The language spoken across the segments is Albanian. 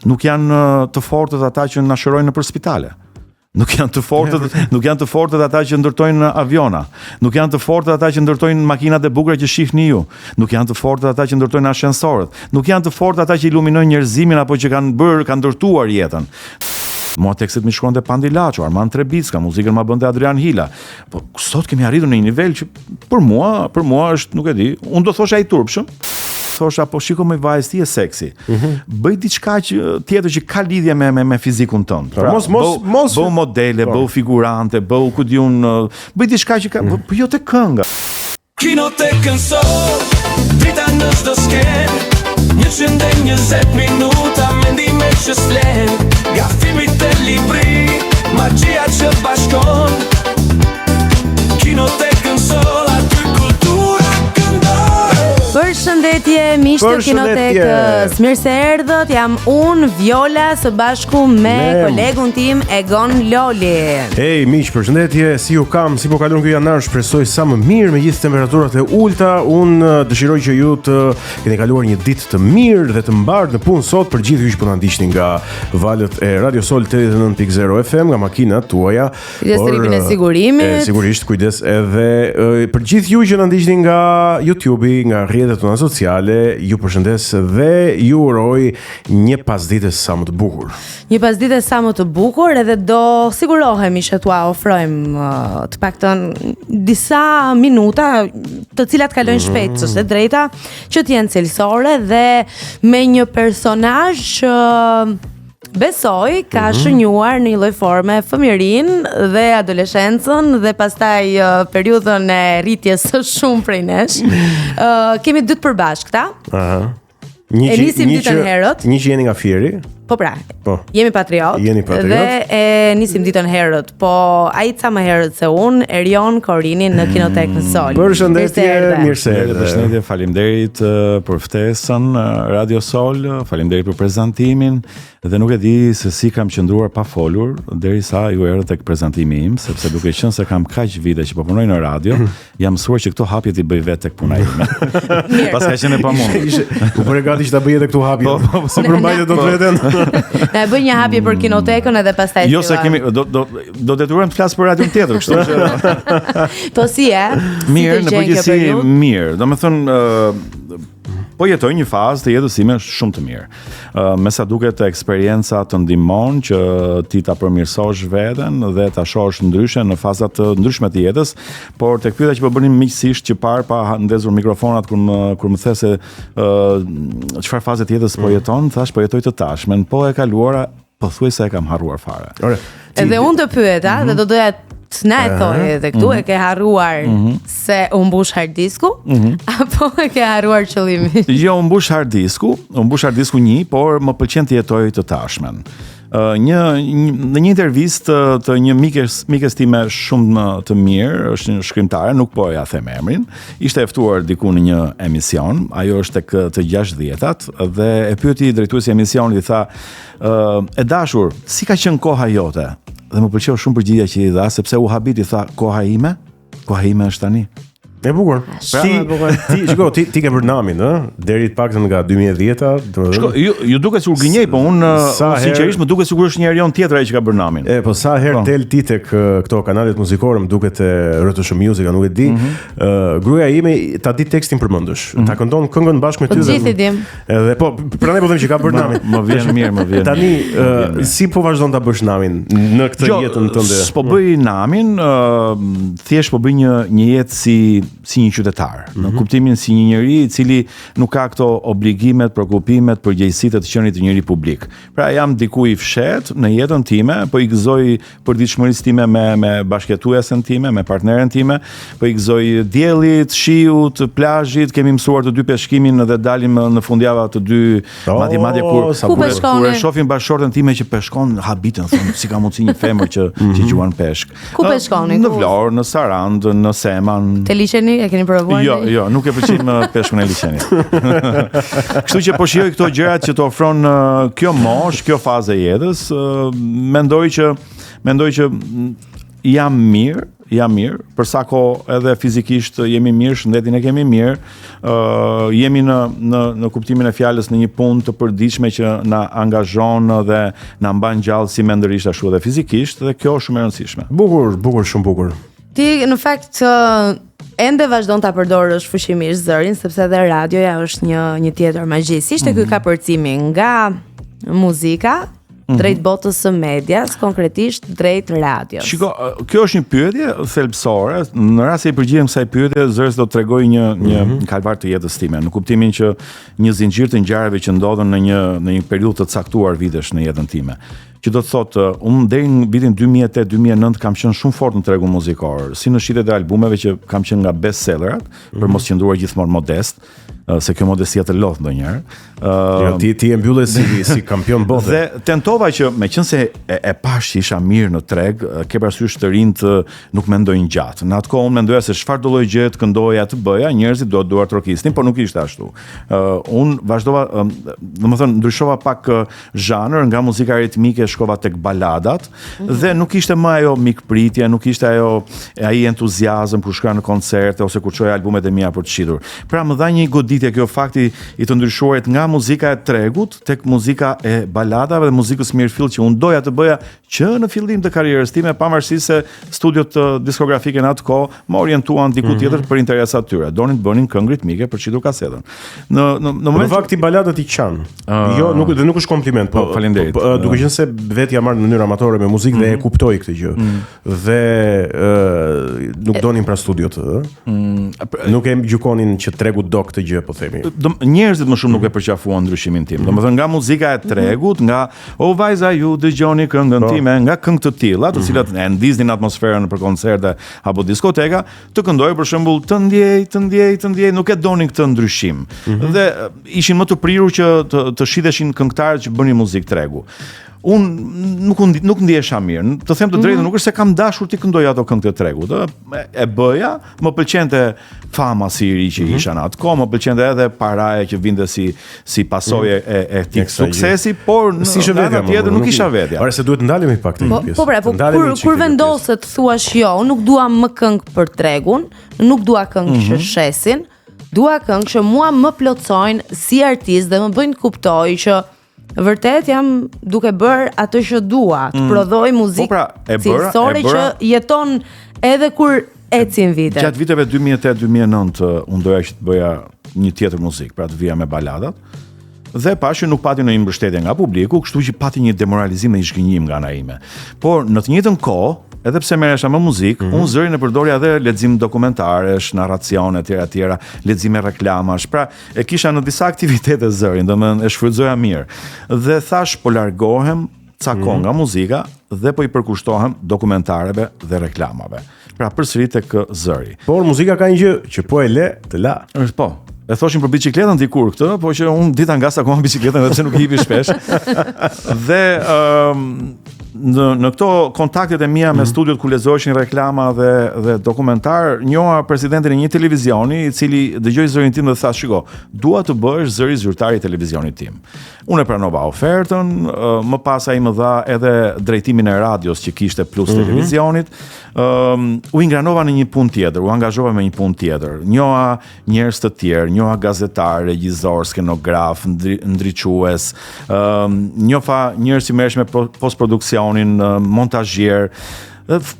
Nuk janë të fortët ata që na shërojnë nëpër spitale. Nuk janë të fortët ata që ndërtojnë aviona. Nuk janë të fortët ata që ndërtojnë makinat e bukura që shihni ju. Nuk janë të fortët ata që ndërtojnë ashensorët. Nuk janë të fortët ata që iluminojnë njerëzimin apo që kanë ndërtuar jetën. Mua tekstet mi shkronte Pandi Laço, Armand Trebicka, muzikën ma bënte Adrian Hila. Po sot kemi arritur në një nivel që për mua është, nuk e di, unë do thosha i turpshëm. Thosha, po shiko me vajzë, ti e seksi. Bëj diçka tjetër që ka lidhje me fizikun tënd. Pra, bëu modele, bëu figurante, bëu ku di unë, bëj diçka që ka, po jo te kënga. Kino te kënsor, drita në çdo skenë, 120 minuta mendime që s'flen, nga filmit e libri, magjia që bashkon. Kino te kënsor, aty kultura këndon. Përshëndetje, miq të Kinotekës. Mirë se erdhët. Jam unë Viola së bashku me kolegun tim Egon Loli. Hey, miq, përshëndetje. Si ju kam, si po kalon ky janar, shpresoj sa më mirë me gjithë temperaturat e ulta. Unë dëshiroj që ju të keni kaluar një ditë të mirë dhe të mbarë në punë sot për gjithë ju që po na ndiqni nga valët e Radio Sol 89.0 FM, nga makinat tuaja. Kujdes rripin e sigurimit. Sigurisht, kujdes edhe për gjithë ju që na ndiqni nga YouTube-i, nga rrjetet tona sociale, ju përshëndes dhe ju uroj një pasdite sa më të bukur. Një pasdite sa më të bukur, edhe do sigurohemi që t'ua ofrojmë të paktën disa minuta, të cilat kalojnë shpejt, s'është e drejta, që t'jenë cilësore dhe me një personazh që besoj ka shënjuar në një lloj forme fëmijërinë dhe adoleshencën dhe pastaj periudhën e rritjes së shumë prej nesh. Kemi dy të përbashkëta. E nisim ditën herët. Një që jeni nga Fieri. Po pra, jemi patriot. Dhe e nisim ditën herët. Po ai ca më herët se unë, Erion Korini në Kinotekën Sol. Përshëndetje, mirë se erdhe. Përshëndetje, faleminderit për ftesën Radio Sol, faleminderit për prezantimin. Dhe nuk e di se si kam qëndruar pa folur derisa ju erdhët tek prezantimi im, sepse duke qenë se kam kaq vite që po punoj në radio, jam mësuar që këto hapje t'i bëj vetë tek puna ime. Pas ka qenë pa mund. U bëre gati që ta bëje edhe këtu hapje. Si përmbajtë dot veten. Na bëj një hapje për Kinotekën edhe pastaj. Jo se kemi do detyrojmë të flas për radion tjetër, kështu që. Po si e? Mirë, në përgjithësi mirë. Domethënë po jetoj një fazë të jetës time shumë të mirë. Me sa duket eksperjenca të ndihmon që ti ta përmirësosh veten dhe ta shohësh ndryshe në faza të ndryshme të jetës, por tek pyetja që po bënim miqësisht që parë pa ndezur mikrofonat kur më the se çfarë faze të jetës po jeton, thash po jetoj të tashmen, po e kaluara pothuajse e kam harruar fare. Edhe unë të pyeta dhe do doja na e thoj edhe këtu, e ke harruar se u mbush hard disku apo e ke harruar qëllimin? Jo, u mbush hard disku 1, por më pëlqen të jetoj të tashmen. Në një intervistë të një mikes time shumë të mirë, është një shkrimtare, nuk po ja them emrin, ishte e ftuar diku në një emision, ajo është tek të 60-tat dhe e pyeti drejtuesi i emisionit, i tha, e dashur, si ka qenë koha jote? Dhe më pëlqeu shumë përgjigja që i dha, sepse u habiti, tha, koha ime është tani. E bukur. Ti ke bërë namin, deri të paktën nga 2010-ta. Shko, ju duket sikur gënjej, po unë sinqerisht më duket sikur është një Erion tjetër ai që ka bërë namin. Po sa herë del ti tek këto kanalet muzikore, më duket e RTSH Music, nuk e di. Gruaja ime ta di tekstin përmendësh. Ta këndon këngën bashkë me ty dhe. Gjithë dim. Edhe po, prandaj po them që ka bërë namin. Më vjen mirë. Tani si po vazhdon ta bësh namin në këtë jetën tënde? Po bëj namin, thjesht po bëj një jetë si një qytetar, në kuptimin si një njeri i cili nuk ka këto obligimet, prekupimet, përgjegjësitë të qenit të njëri publik. Pra jam diku i fshet në jetën time, po i gëzoj përditshmërisë time me bashkëtuesen time, me partneren time, po i gëzoj diellit, shiut, plazhit, kemi mësuar të dy peshkimin dhe dalim në fundjava të dy madje kur e shohim bashkëshortën time që peshkon, habiten, thonë, si ka mundsi një femër që gjuan peshk. Ku peshkoni? Në Vlorë, në Sarandë, në Seman. Te liçeni e keni provuar? Jo, nuk e pëlqej më peshkun e liçenit. Kështu që po shijoj këto gjërat që të ofron kjo moshë, kjo fazë e jetës, mendoj që jam mirë, jam mirë, për sa kohë edhe fizikisht jemi mirë, shëndetin e kemi mirë, jemi në kuptimin e fjalës në një punë të përditshme që na angazhon dhe na mban gjallë si mendërisht ashtu edhe fizikisht, dhe kjo është shumë e rëndësishme. Bukur, shumë bukur. Ti në fakt ende vazhdon ta përdorësh fuqimisht zërin, sepse edhe radioja është një tjetër magji. Si ishte ky kapërcimi nga muzika drejt botës së medias, konkretisht drejt radios? Shiko, kjo është një pyetje thelbësore. Në rast se I përgjigjem kësaj pyetje, zëres do të tregoj një kalvar të jetës time, në kuptimin që një zinxhir të ngjarjeve që ndodhen në një periudhë të caktuar vitesh në jetën time. Që do të thotë, unë deri në vitin 2008-2009 kam qenë shumë fort në tregun muzikor, si në shitet e albumeve që kam qenë nga bestsellerat, për mos qëndruar gjithmonë modest, se kjo modestia të lodh ndonjëherë. Ti e mbylle si kampion bote. Dhe tentova që meqense e pash që isha mirë në treg, ke parasysh të rinjt nuk mendojnë gjatë. Në atë kohë unë mendoja se çfarë do lloj gjëje të këndoja të bëja, njerëzit do duar trokisnin, por nuk ishte ashtu. Unë vazhdova, domethënë ndryshova pak zhanër, nga muzika ritmike shkova tek baladat, dhe nuk ishte më ajo mikpritje, nuk ishte ai entuziazëm kur shkoja në koncerte ose kur çoja albumet e mia për të shitur. Pra më dha një goditje kjo fakti I të ndryshuarit nga muzika e tregut tek muzika e baladave dhe muzikës mirëfill që unë doja të bëja që në fillim të karrierës time, pavarësisht se studiot diskografike në atë kohë më orientuan diku tjetër për interesat tyre. Donin të bënin këngë ritmike për shitur kasetën. Në fakt baladat I qanë. Jo, nuk është kompliment, po faleminderit. Duke qenë se vetë jam marrë në mënyrë amatore me muzikë dhe e kuptoj këtë gjë. Dhe nuk donin pra studiot, nuk e gjykonin që tregu do këtë gjë, po themi. Njerëzit më shumë nuk e përqafuan ndryshimin tim. Domethënë nga muzika e tregut, nga O vajza ju dëgjoni këngën time, nga këngë të tilla, të cilat e ndiznin atmosferën për koncerte apo diskoteka, të këndoj për shembull të ndjej, nuk e donin këtë ndryshim. Dhe ishin më të prirur që të shiteshin këngëtarët që bënin muzikë tregu. Unë nuk ndjesha mirë. Të them të drejtën, nuk është se kam dashur të këndoj ato këngë të tregut. E bëja, më pëlqente fama si I ri që isha në atë kohë, më pëlqente edhe paraja që vinte si pasojë e këtij suksesi, por në anë tjetër nuk isha vetja. Ora se duhet ndalemi pak të pjesë. Po kur vendoset thuash jo, nuk dua më këngë për tregun, nuk dua këngë që shesin, dua këngë që mua më plotsojnë si artist dhe më bëjnë kuptoj që vërtet jam duke bërë atë që dua, të prodhoj muzikë cilësore që jeton edhe kur ecin vite. Gjatë viteve 2008-2009 unë doja që të bëja një tjetër muzikë, pra të vija me baladat, dhe pashë nuk pati në një mbështetje nga publiku, kështu që pati një demoralizim dhe një zhgënjim nga ana ime. Por në të njëjtën kohë, edhe pse merresha me muzikë, unë zërin e përdorja edhe lexim dokumentaresh, narracione tjera, lexime reklamash. Pra, e kisha në disa aktivitete zërin, domethënë e shfrytëzoja mirë. Dhe thash po largohem ca kohë nga muzika dhe po I përkushtohem dokumentareve dhe reklamave. Pra, përsëri tek zëri. Por muzika ka një gjë që po e le të la. Po. E thoshin për bicikletën dikur këtë, po që unë dita nga sa kohë bicikletën edhe pse nuk I hipi shpesh. Dhe në këto kontaktet e mia me studiot ku lexoheshin reklama dhe dokumentar, njoha presidentin e një televizioni I cili dëgjoi zërin tim dhe tha, shiko, dua të bëhesh zëri zyrtar I televizionit tim. Unë e pranova ofertën, më pas ai më dha edhe drejtimin e radios që kishte plus televizionit. U ingranova në një punë tjetër, u angazhova me një punë tjetër. Njoha njerëz të tjerë, njoha gazetar, regjisor, skenograf, ndriçues, njoha njerëz që merresh me postproduksionin, montazhier.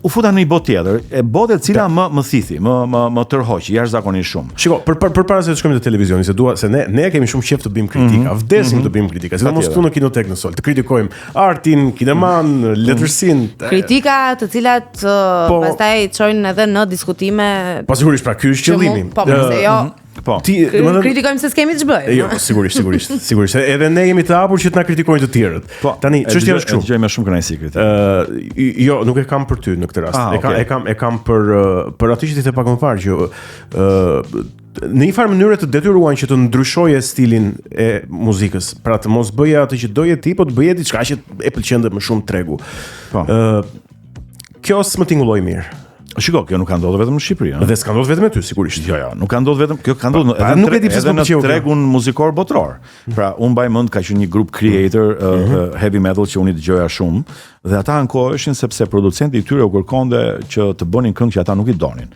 U futa në një botë tjetër, e botë e cila më thithi, më tërhoqi jashtëzakonisht shumë. Shiko, përpara se të shkojmë te televizioni, se ne kemi shumë qejf të bëjmë kritika, vdesim të bëjmë kritika, sidomos këtu në Kinotek në Sol, të kritikojmë artin, kineman, letërsinë. Kritika të cilat pastaj çojnë edhe në diskutime. Po sigurisht, pra ky është qëllimi. Po, pse jo? Po. Kritikojmë se s'kemi ç'bëj. Jo, sigurisht. Edhe ne jemi të hapur që të na kritikojnë të tjerët. Po, tani çështja është kështu. Dëgjoj me shumë kënaqësi kritikë. Jo, nuk e kam për ty në këtë rast. E kam për atë që ti the pak më parë që në një farë mënyrë të detyruan që të ndryshoje stilin e muzikës, pra të mos bëje atë që doje ti, po të bëje diçka që e pëlqente më shumë tregu. Po. Kjo s'më tingulloi mirë. Shiko, kjo nuk ka ndodhur vetëm në Shqipëri, ëh. Dhe s'ka ndodhur vetëm ty sigurisht. Jo, nuk ka ndodhur vetëm, kjo ka ndodhur nuk e di pse s'po në pëlqeu kjo. tregun muzikor botror. Pra, unë mbaj mend ka qenë një grup creator heavy metal që unë dëgjoja shumë dhe ata ankoheshin sepse producenti i tyre u kërkonte që të bënin këngë që ata nuk i donin.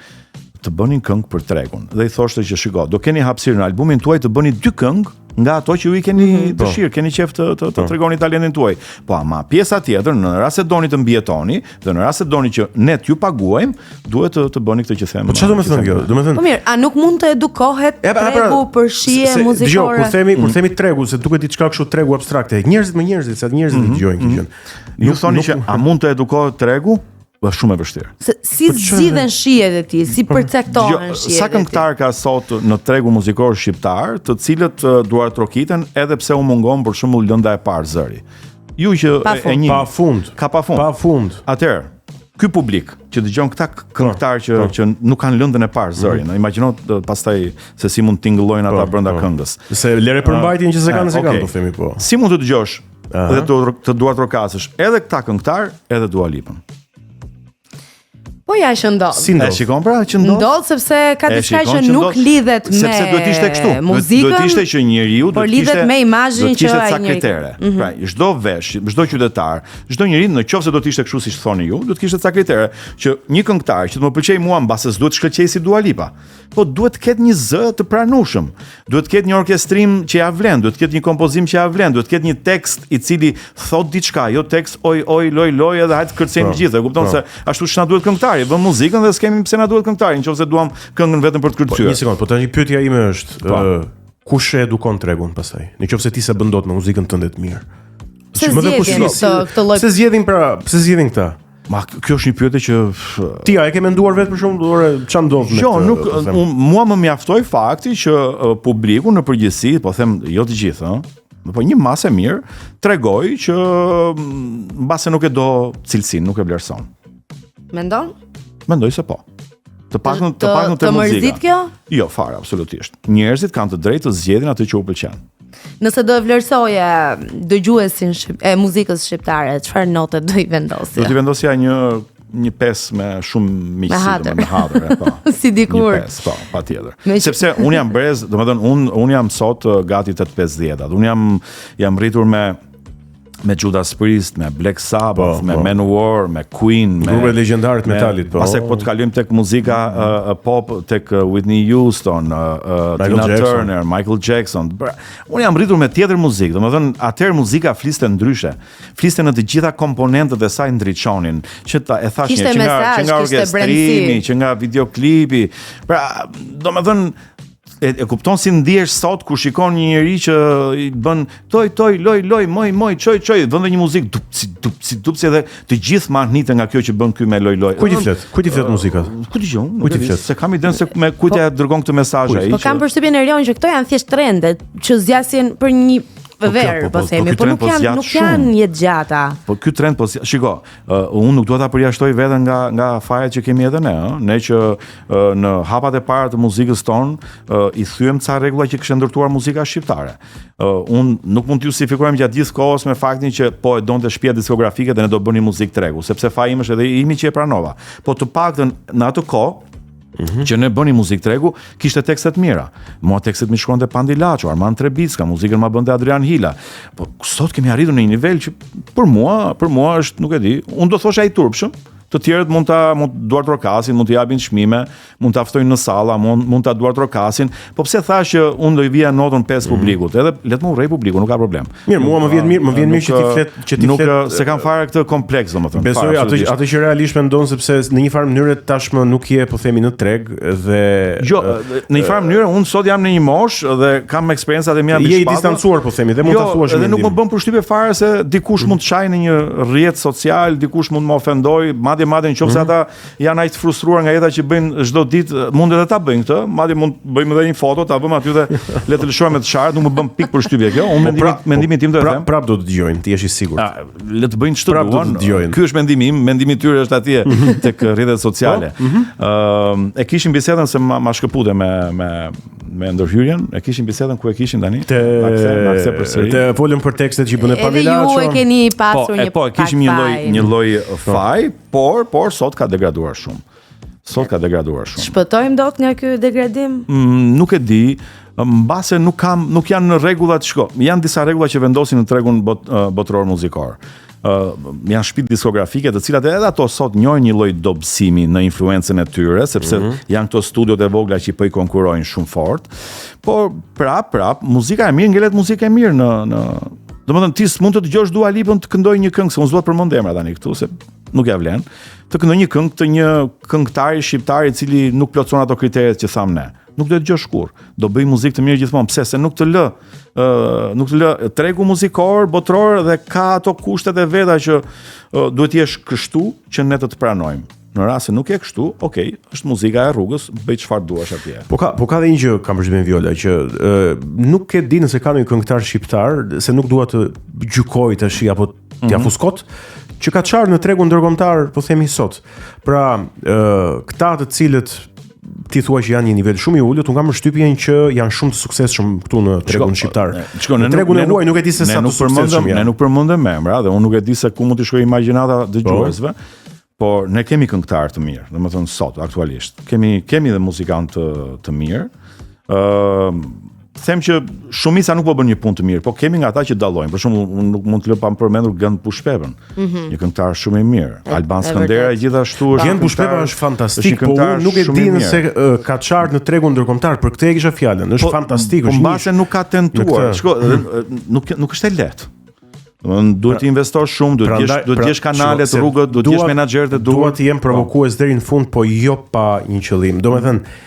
Të bënin këngë për tregun. Dhe i thoshte që shiko, do keni hapësirë në albumin tuaj të bëni 2 këngë nga ato që ju i keni dëshirë, keni qef të tregoni talentin tuaj. Po ama pjesa tjetër, në rast se doni të mbijetoni, dhe në rast se doni që ne t'ju paguajmë, duhet të bëni këtë që them. Po çfarë do të thënë kjo? Do të thënë Po mirë, a nuk mund të edukohet tregu për shije muzikore? Dgjoj, kur themi tregu, se duket diçka kështu tregu abstrakte. Njerëzit me njerëzit, sa njerëzit dëgjojnë këtë gjë. Ju thoni që a mund të edukohet tregu? Është shumë e vështirë. Si zgjidhen shijet e tij, si përcaktohen shijet e tij. Sa këngëtar ka sot në tregu muzikor shqiptar, të cilët duar trokiten edhe pse u mungon për shembull lënda e parë zëri. Ju që e një pafund. Ka pafund. Atëherë, ky publik që dëgjon këta këngëtar që nuk kanë lëndën e parë zërin, imagjino pastaj se si mund tingëllojnë ata brenda këngës. Se lere përmbajtjen që se kanë po themi po. Si mund të dëgjosh dhe të duar trokasësh edhe këta këngëtar, edhe Dua Lipën? Po ja që ndodh. Si ndodh? E shikon pra që ndodh? Ndodh sepse ka diçka që nuk lidhet me sepse duhet ishte kështu. Duhet ishte që njeriu por lidhet me imazhin që ai kritere. Pra, çdo vesh, çdo qytetar, çdo njeri nëse do të ishte kështu siç thoni ju, do të kishte ca kritere që një këngëtar që të më pëlqej mua mbase s'duhet të shkëlqej si Dua Lipa. Po duhet të ketë një zë të pranueshëm. Duhet të ketë një orkestrim që ja vlen, duhet të ketë një kompozim që ja vlen, duhet të ketë një tekst i cili thot diçka, jo tekst oj loj edhe hajt kërcejmë gjithë. E kupton se ashtu s'na duhet këngëtari, bëm muzikën dhe s'kemi pse na duhet këngëtari, nëse duam këngën vetëm për të kërcyer. Një sekond, po tani pyetja ime është, kush e edukon tregun pastaj? Nëse ti se bën dot me muzikën tënde të mirë. Pse zgjedhin këta? Ma kjo është një pyetje që ti a e ke menduar vetë për shembull, ç'a ndodh me këtë? Jo, nuk mua më mjaftoi fakti që publiku në përgjithësi, po them jo të gjithë, po një masë e mirë tregoi që mbase nuk e do cilësinë, nuk e vlerëson. Mendon? Mendoj se po. Të paktën te muzika. Të mërzit kjo? Jo, fare, absolutisht. Njerëzit kanë të drejtë të zgjedhin atë që u pëlqen. Nëse do e vlerësoje dëgjuesin e muzikës shqiptare, çfarë note do i vendosje? Do t'i vendosja një 5 me shumë miqësi, me hadër, po. Si dikur. Një 5, po, patjetër. Sepse un jam brez, domethënë un jam sot gati 8-5-10. Un jam rritur me Judas Priest, me Black Sabbath, me Manowar, me Queen, me grupe legjendare të metalit, po. Pastaj po të kalojmë tek muzika pop, tek Whitney Houston, Tina Turner, Michael Jackson. Unë jam rritur me tjetër muzikë, domethënë atëherë muzika fliste ndryshe. Fliste në të gjitha komponentët e saj ndriçonin, që e thash që nga orkestrimi, që nga videoklipi. Pra, domethënë e kupton si ndihesh sot kur shikon një njeri që i bën toj loj moj çoj vënë një muzikë dupsi edhe të gjithë mahniten nga kjo që bën ky me loj. Ku ti flet muzikat? Ku dëgjon? Ku ti flet? Se kam idenë se me kujt ja dërgon këtë mesazh ai. Po kam përshtypjen e Erion që këto janë thjesht trende që zgjasin për një verë, po themi, por nuk janë jetë gjata. Po ky trend shiko, unë nuk dua ta përjashtoj veten nga fajet që kemi edhe ne, ne që në hapat e para të muzikës tonë i thyem ca rregulla që kishte ndërtuar muzika shqiptare. Unë nuk mund të justifikojmë gjatë gjithë kohës me faktin që po e donte shtëpia diskografike dhe ne do bënim muzikë tregu, sepse faji im është edhe imi që e pranova. Po të paktën në atë kohë që ne bëni muzikë tregu, kishte tekste të mira. Mua tekstet më shkruante Pandi Laço, Armand Trebicka, muzikën ma bënte Adrian Hila. Po sot kemi arritur në një nivel që për mua është, nuk e di, unë do thosha i turpshëm. Të tjerët mund duar trokasin, mund të japin çmime, mund ta ftojnë në salla, mund ta duar trokasin. Po pse thash që unë do i vija notën 5 publikut? Edhe le të më urrej publiku, nuk ka problem. Mirë, mua më vjen mirë që ti flet, nuk se kam fare këtë kompleks, domethënë. Besoj atë që realisht mendon sepse në një farë mënyrë tashmë nuk je, po themi, në treg dhe jo, në një farë mënyrë unë sot jam në një moshë dhe kam eksperiencat e mia mbi shpatë. Je i distancuar, po themi, dhe mund ta thuash. Edhe nuk më bën përshtypje fare se dikush mund të shajë në një rrjet social, dikush mund të më ofendoj, madje nëse ata janë aq të frustruar nga jeta që bëjnë çdo ditë, mund edhe ta bëjnë këtë, madje mund bëjmë edhe një foto, ta vëmë aty dhe le të lëshojmë të sharët, nuk më bën pikë përshtypje kjo. Unë mendimin tim do të them. Prap do të dëgjojnë, ti je i sigurt. Le të bëjnë ç'të duan. Ky është mendimi im, mendimi i tyre është atje tek rrjetet sociale. E kishin bisedën se ma shkëpute me ndërhyrjen, e kishin bisedën ku e kishin tani? Te folëm për tekstet që bën e Pandi Laço. Edhe ju e keni pasur një po, e kishim një lloj faj, por sot ka degraduar shumë. Sot ka degraduar shumë. Shpëtojmë dot nga ky degradim? Nuk e di, mbase nuk janë në rregullat, shiko, janë disa rregulla që vendosin në tregun botëror muzikor. Janë shtëpi diskografike të cilat edhe ato sot njohin një lloj dobësimi në influencën e tyre, sepse janë këto studiot e vogla që po i konkurrojnë shumë fort. Por prap muzika e mirë ngelet muzikë e mirë në domethënë ti mund të dëgjosh Dua Lipën të këndojë një këngë, se unë s'dua të përmend emra tani këtu se nuk ja vlen. Të këndojë një këngë të një këngëtari shqiptar i cili nuk plotëson ato kriteret që tham ne. Nuk do të dëgjosh kurrë. Do bëj muzikë të mirë gjithmonë. Pse? Se nuk të lë tregu muzikor botëror dhe ka ato kushtet e veta që duhet jesh kështu që ne të pranojmë. Në rast se nuk je kështu, okay, është muzika e rrugës, bëj çfarë duash atje. Po ka dhe një gjë kam përshtypjen Viola që nuk e di nëse ka ndonjë këngëtar shqiptar, se nuk dua të gjykoj tash apo t'ia fuskot, që ka çarë në tregun ndërkombëtar, po themi sot. Pra, këta të cilët ti thua që janë një nivel shumë i ulët, unë kam përshtypjen që janë shumë të suksesshëm këtu në tregun shqiptar. Në tregun e huaj nuk e di se sa të suksesshëm janë. Ne nuk përmendëm emra dhe unë nuk e di se ku mund të shkojë imagjinata dëgjuesve. Por ne kemi këngëtar të mirë, domethënë sot aktualisht. Kemi dhe muzikantë të mirë. Them që shumica nuk po bën një punë të mirë, po kemi nga ata që dallojnë. Për shembull, unë nuk mund të lë pa përmendur Gënd Pushpepën. Një këngëtar shumë i mirë. Alban Skëndera gjithashtu është. Gënd Pushpepa është fantastik, po unë nuk e di nëse ka çart në tregun ndërkombëtar, për këtë e kisha fjalën. Është fantastik, është. Po mbase nuk ka tentuar. Shko, nuk është e lehtë. Duhet të investosh shumë, duhet të jesh kanalet, rrugët, duhet të jesh menaxherët e duhur. Duhet të jem provokues deri në fund, po jo pa një qëllim. Domethënë,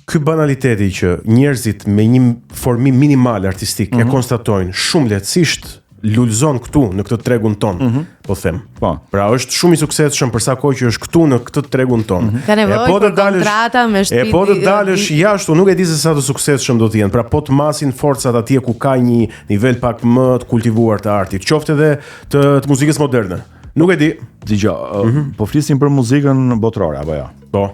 ky banaliteti që njerëzit me një formim minimal artistik e konstatojnë shumë lehtësisht lulzon këtu në këtë tregun ton, po them. Po. Pra është shumë i suksesshëm për sa kohë që është këtu në këtë tregun ton. Ka nevojë për kontrata me shtëpi. Po të dalësh jashtë, nuk e di se sa të suksesshëm do të jenë. Pra po të masin forcat atje ku ka një nivel pak më të kultivuar të artit, qoftë edhe të muzikës moderne. Nuk e di. Dgjoj, po flisim për muzikën botërore apo jo? Po.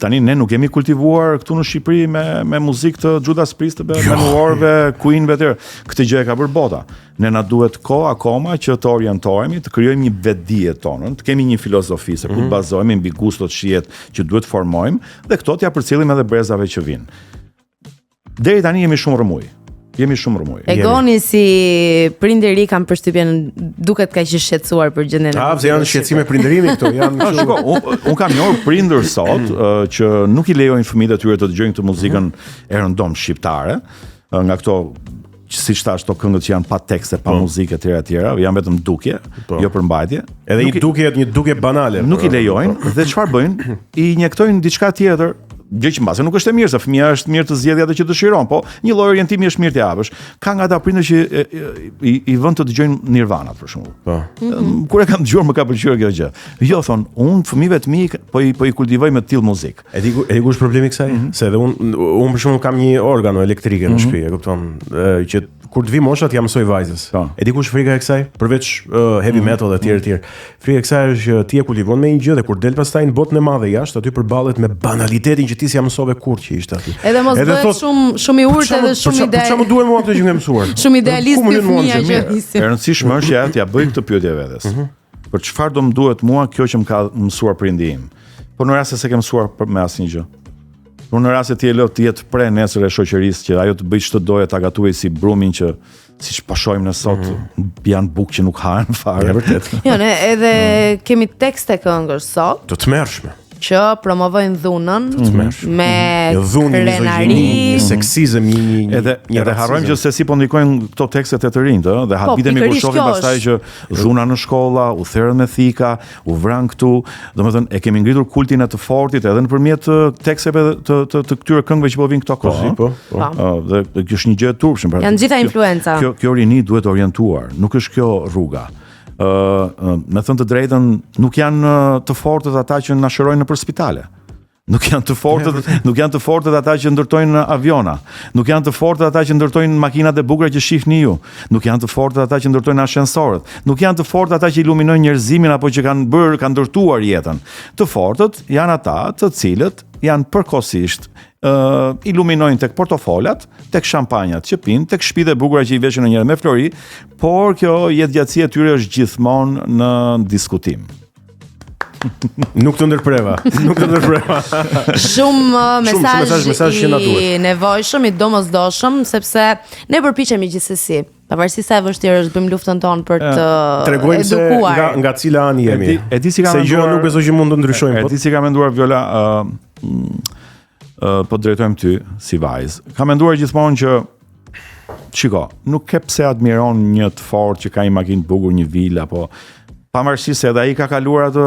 Tani ne nuk jemi kultivuar këtu në Shqipëri me muzikë të Judas Priestëve, Manuorëve, Queenëve të tjerë. Këtë gjë e ka bërë bota. Ne na duhet kohë akoma që të orientohemi, të krijojmë një vetdije tonën, të kemi një filozofi se ku të bazohemi mbi gustot shihet që duhet formojmë dhe këto t'ja përcjellim edhe brezave që vinë. Deri tani jemi shumë rëmuj. Egoni si prindër i kam përshtypjen duket kaq i shqetësuar për gjendjen e. Se janë shqetësime prindërimi këto, janë. Shiko, un kam njohur prindër sot që nuk i lejojnë fëmijët e tyre të dëgjojnë këtë muzikën e rëndom shqiptare, nga këto siç thash, to këngët që janë pa tekste, pa muzikë etj, janë vetëm dukje, jo përmbajtje. Edhe një dukje banale. Nuk i lejojnë dhe çfarë bëjnë? I injektojnë diçka tjetër. Gjë që mbase nuk është e mirë, se fëmia është mirë të zgjedhë atë që dëshiron, po një lloj orientimi është mirë të japësh. Ka nga ata prindër që i vënë të dëgjojnë Nirvana për shembull. Po. Kur e kam dëgjuar më ka pëlqyer kjo gjë. Jo, thon, unë fëmijëve të mi po i kultivoj me till muzikë. E di ku është problemi kësaj? Se edhe unë për shembull kam një organo elektrike në shtëpi, e kupton, që kur të vi moshat jam mësoj vajzës. E di kush frika e kësaj? Përveç heavy metal dhe etj. Frika e kësaj është që ti e kultivon me një gjë dhe kur del pastaj në botën e madhe jashtë, aty përballet me banalitetin që ti s'ja mësove kurrë që ishte aty. Edhe mos bëhet shumë i urtë edhe shumë ide. Për çfarë më duhet mua këtë që më mësuar? Shumë idealist fëmia që nisim. E rëndësishme është që t'ja bëj këtë pyetje vetes. Për çfarë do më duhet mua kjo që më ka mësuar prindi im? Po në rast se ke mësuar me asnjë gjë. Por në rast se ti e lë të jetë pre nesër e shoqërisë që ajo të bëj ç'të doje ta gatuaj si brumin që siç po shohim ne sot janë bukë që nuk hahen fare. Vërtet. Jo, ne edhe kemi tekste këngësh sot. Të tmerrshme. Që promovojnë dhunën me krenari, seksizëm, edhe harrojmë që se si po ndikojnë këto tekstet e të rinjtë, dhe habitemi kur shohim pastaj që dhuna në shkolla, u therrën me thika, u vran këtu, domethënë e kemi ngritur kultin e të fortit edhe nëpërmjet teksteve të këtyre këngëve që po vinë këto kohë. Dhe kjo është një gjë e turpshme. Janë gjitha influenca. Kjo rini duhet orientuar, nuk është kjo rruga. Me thënë të drejtën, nuk janë të fortët ata që na shërojnë nëpër spitale. Nuk janë të fortët ata që ndërtojnë aviona. Nuk janë të fortët ata që ndërtojnë makinat e bukura që shihni ju. Nuk janë të fortët ata që ndërtojnë ashensorët. Nuk janë të fortët ata që iluminojnë njerëzimin apo që kanë ndërtuar jetën. Të fortët janë ata të cilët janë përkohësisht iluminojnë tek portofolat, tek shampanjat që pinë, tek shtëpitë e bukura që i veshën ndonjëherë me flori, por kjo jetëgjatësia e tyre është gjithmonë në diskutim. Nuk të ndërpreva. Shumë mesazh që na i duhet. nevojshëm, i domosdoshëm, sepse ne përpiqemi gjithsesi. Pavarësisht sa e vështirë është bëjmë luftën tonë për të tregojmë se edukuar. nga cila anë jemi. E di si ka se gjë menduar- nuk besoj që mund të ndryshojmë. E di si ka menduar Viola, po drejtojmë ty si vajzë. Ka menduar gjithmonë që shiko, nuk ke pse admiron një të fortë që ka një makinë të bukur, një vilë apo pavarësisht se edhe ai ka kaluar atë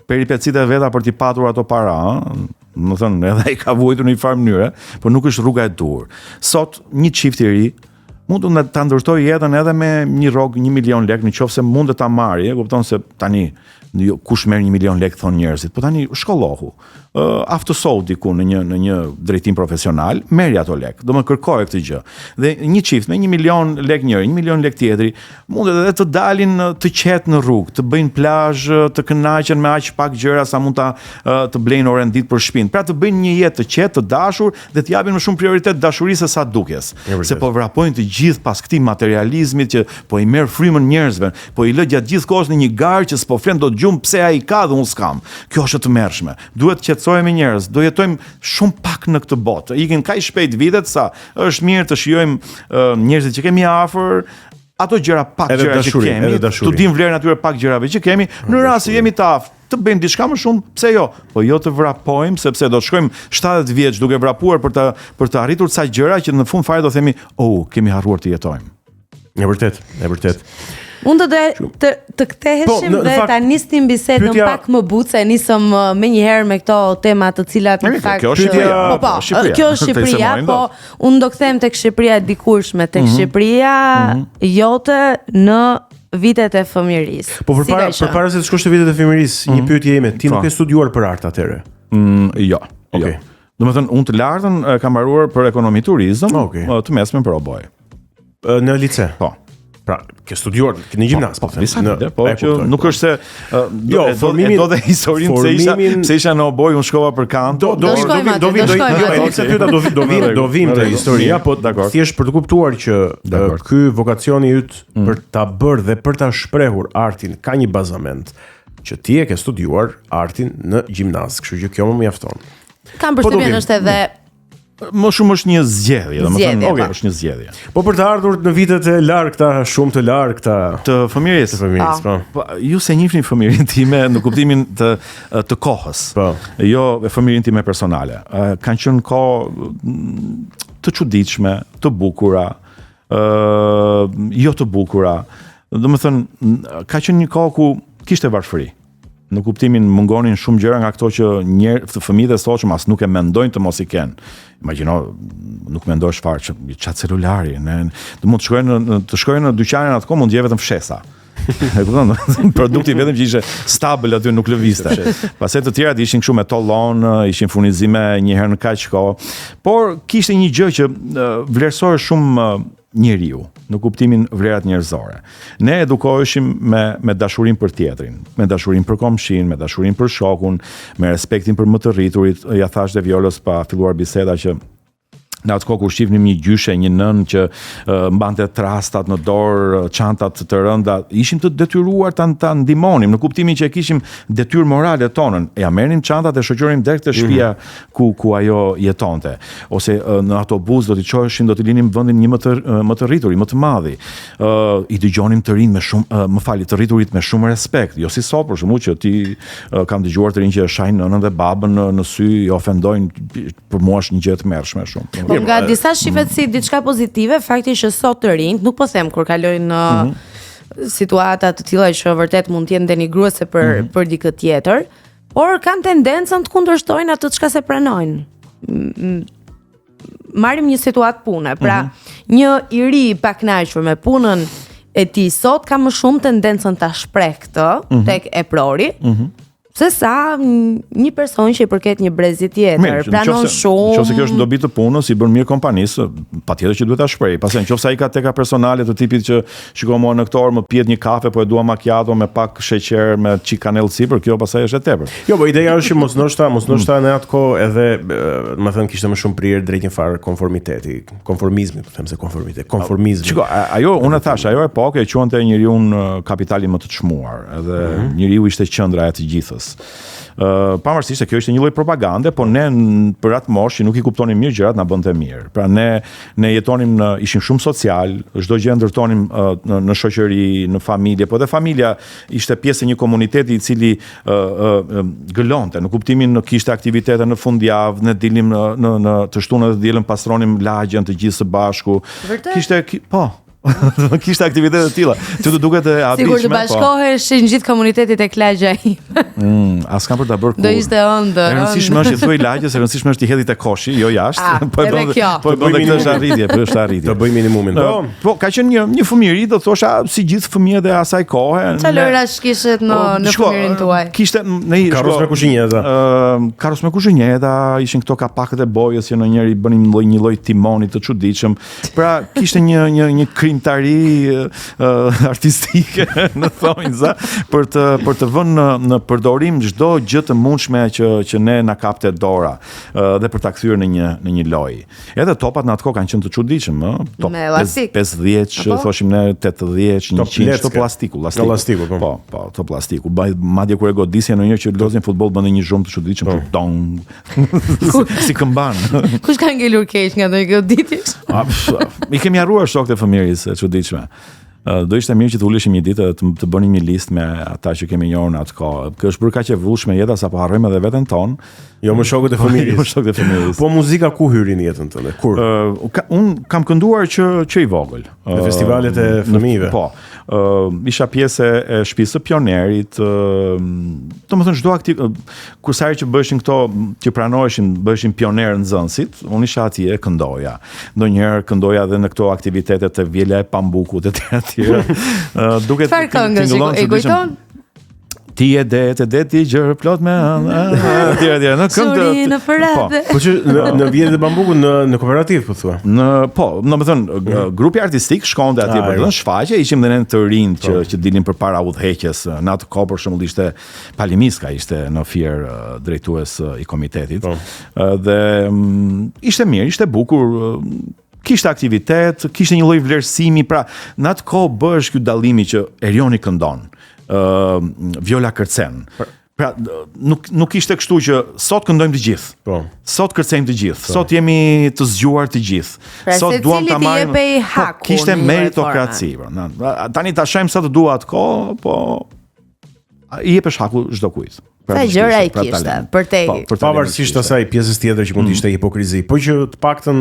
peripecitë e veta për t'i patur ato para, ëh. Më thënë, edhe ai ka vuajtur në një farë mënyre, por nuk është rruga e dur. Sot një çift i ri mund të ta ndërtojë jetën edhe me një rrogë 1 milion lekë, nëse mund të ta marrë, e kupton se tani kush merr 1 milion lekë thon njerëzit, po tani shkollohu. Aftësohu diku në një drejtim profesional, merri ato lekë. Do më kërkojë këtë gjë. Dhe një çift me 1 milion lekë njëri, 1 milion lekë tjetri, mund edhe të dalin të qetë në rrugë, të bëjnë plazh, të kënaqen me aq pak gjëra sa mund të blejnë orën ditë për shtëpinë. Pra të bëjnë një jetë të qetë, të dashur dhe të japin më shumë prioritet dashurisë se sa dukjes. Se po vrapojnë të gjithë pas këtij materializmit që po i merr frymën njerëzve, po i lë gjatë gjithë kohës në një garë që s'po flen dot gjumë pse ai ka dhe unë s'kam. Kjo është e tmerrshme. Duhet të qetësohemi njerëz, do jetojmë shumë pak në këtë botë. Ikin kaq shpejt vitet sa është mirë të shijojmë njerëzit që kemi afër, ato gjëra pak gjëra që kemi, të dim vlerën atyre pak gjërave që kemi, në rast se jemi të aftë, të bëjmë diçka më shumë, pse jo? Po jo të vrapojmë, sepse do të shkojmë 70 vjeç duke vrapuar për të arritur ca gjëra që në fund fare do themi, kemi harruar të jetojmë. E vërtet. Mund të ktheheshim dhe ta nisnim bisedën pak më butë, se nisëm më njëherë me këto tema të cilat në fakt kjo është Shqipëria, po unë do kthem tek Shqipëria e dikurshme, tek Shqipëria jote në vitet e fëmijërisë. Po përpara se të shkosh te vitet e fëmijërisë, një pyetje ime, ti nuk e studiuar për art atëherë? Jo. Okej. Domethënë unë të lartën kam mbaruar për ekonomi turizëm, të mesmen për oboj. Në lice. Po. Pra, ke studiuar në gjimnaz, po që nuk është se do dhe historinë se isha në oboj, unë shkova për kanto. Do vim të historia, po thjesht për të kuptuar që ky vokacioni yt për ta bërë dhe për ta shprehur artin ka një bazament që ti e ke studiuar artin në gjimnaz, kështu që kjo më mjafton. Kam përshtypjen është edhe më shumë është një zgjedhje, domethënë, është një zgjedhje. Po për të ardhur në vitet e largëta, shumë të largëta të fëmijërisë, po. Ju se njihni fëmijërinë time në kuptimin të kohës. Po. Jo fëmijërinë time personale. Kanë qenë kohë të çuditshme, të bukura, jo të bukura. Domethënë, ka qenë një kohë ku kishte varfëri. Në kuptimin mungonin shumë gjëra nga këto që fëmijët e sotshëm as nuk e mendojnë të mos i kenë. Imagjino, nuk mendosh fare që çat celulari, do mund të shkojnë në dyqanin atko mund të jeve vetëm fshesa. E kupton? Produkti vetëm që ishte stabil aty nuk lëvizte. Pastaj të tjerat ishin kështu me tollon, ishin furnizime një herë në kaq kohë. Por kishte një gjë që vlerësoi shumë njeriu, në kuptimin vlerat njerëzore. Ne edukoheshim me dashurinë për tjetrin, me dashurinë për komshin, me dashurinë për shokun, me respektin për më të rriturit. Ja thash dhe Violës pa filluar biseda që në atë kohë kur shifnim një gjyshe, një nën që mbante trastat në dorë, çantat të rënda, ishim të detyruar ta ndihmonim në kuptimin që e kishim detyrë morale tonën. Ja merrnim çantat e shoqëronim deri te shtëpia ku ajo jetonte. Ose në autobus do t'i çoheshim, do t'i linim vendin një më të rriturit, më të madhi. I dëgjonim të rinë me shumë, të rriturit me shumë respekt. Jo si sot për shembull që ti kam dëgjuar të rinë që shajnë nënën dhe babën në sy, i ofendojnë, për mua është një gjë e tmerrshme shumë. Po nga disa shifet si diçka pozitive, fakti që sot të rinjt, nuk po them kur kalojnë në situata të tilla që vërtet mund të jenë denigruese për dikë tjetër, por kanë tendencën të kundërshtojnë atë çka se pranojnë. Marrim një situatë pune, pra një i ri i pakënaqur me punën e tij sot ka më shumë tendencën ta shpreh këtë tek e prori. Se sa një person që i përket një brezi tjetër, pranon shumë. Nëse kjo është dobi të punës, i bën mirë kompanisë, patjetër që duhet ta shpreh. Pastaj nëse ai ka teka personale të tipit që shikoj mua në këtë orë më pihet një kafe, po e dua macchiato me pak sheqer, me çik kanellë sipër, kjo pastaj është e tepër. Jo, po ideja është që mos ndoshta në atë kohë edhe, domethënë kishte më shumë prirje drejt një farë konformiteti, konformizmi, po them se konformizmi. Shiko, unë thash, ajo epokë e quante njeriu kapitali më të çmuar, edhe njeriu ishte qendra e të gjithës. jetës. Pavarësisht se kjo ishte një lloj propagande, por ne për atë moshë nuk I kuptonim mirë gjërat na bënte mirë. Pra ne jetonim ishim shumë social, çdo gjë ndërtonim në shoqëri, në familje, po dhe familja ishte pjesë e një komuniteti I cili gëlonte, në kuptimin kishte aktivitete në fundjavë, ne dilim në të shtunën dhe dielën pastronim lagjen të gjithë së bashku. Kishte aktivitete të tilla. Ti do duket e habishme. Sigur të bashkoheshin gjithë komuniteti tek lagja ime. As kam për ta bërë kur. Do ishte ëndër. E rëndësishme është të thuaj lagjes, e rëndësishme është të hedhit te koshi, jo jashtë. Po edhe kjo. Po bëjmë këtë është arritje, po është arritje. Do bëj minimumin. Po ka qenë një fëmijëri, do thosha si gjithë fëmijët e asaj kohe. Çfarë lërash kishet në fëmijërin tuaj? Kishte ne karros me kushinjeta. Karros me kushinjeta, ishin këto kapakët e bojës që ndonjëri bënin një lloj timoni të çuditshëm. Pra kishte një krimtari artistike në thonjza për të vënë në përdorim çdo gjë të mundshme që ne na kapte dora dhe për ta kthyer në një lojë. Edhe topat në atë kohë kanë qenë të çuditshëm, top 50, thoshim ne 80, 100, to plastiku. Po, to plastiku. Madje kur e godisja ndonjëherë që lozin futboll bënte një zhurmë të çuditshëm, dong. Si këmban. Kush ka ngelur keq nga ndonjë goditje? I kemi harruar shokët e fëmijërisë e çuditshme. Do ishte mirë që të uleshim një ditë të bënim një listë me ata që kemi njohur në atë kohë. Kjo është bërë kaq e vullshme jeta sa po harrojmë edhe veten tonë. Jo më shokët e fëmijërisë. Po muzika ku hyri në jetën tënde? Kur? Un kam kënduar që I vogël. Në festivalet e fëmijëve. Po. Isha pjesë e shtëpisë së pionerit, domethënë çdo kur sa herë që bëheshin këto që pranoheshin, bëheshin pioner nxënësit, unë isha atje këndoja. Ndonjëherë këndoja edhe në këto aktivitete të Vjela e Pambukut e tjera. Duket çfarë këngësh e kujton? Ti e det ti gjër plot me tjera në këngë. Po që në Vjelet e Bambukut në kooperativ po thua. Domethënë grupi artistik shkonte atje për të shfaqje, ishim dhe ne të rinj që dilnin përpara udhëheqjes. Në atë kohë për shembull ishte Palimiska ishte në fier drejtues I komitetit. Dhe ishte mirë, ishte bukur. Kishte aktivitet, kishte një lloj vlerësimi, pra në atë kohë bëhesh ky dallimi që Erioni këndon. Viola kërcen. Pra nuk ishte kështu që sot këndojmë të gjithë. Po. Sot kërcejmë të gjithë. Po. Sot jemi të zgjuar të gjithë. Pra, sot duam ta marrim. Kishte meritokraci. Tani ta shohim sa të dua atë kohë, po I jepesh haku çdo kujt. Sa gjëra I kishte për te. Pavarësisht asaj pjesës tjetër që mund të ishte hipokrizi, po që të paktën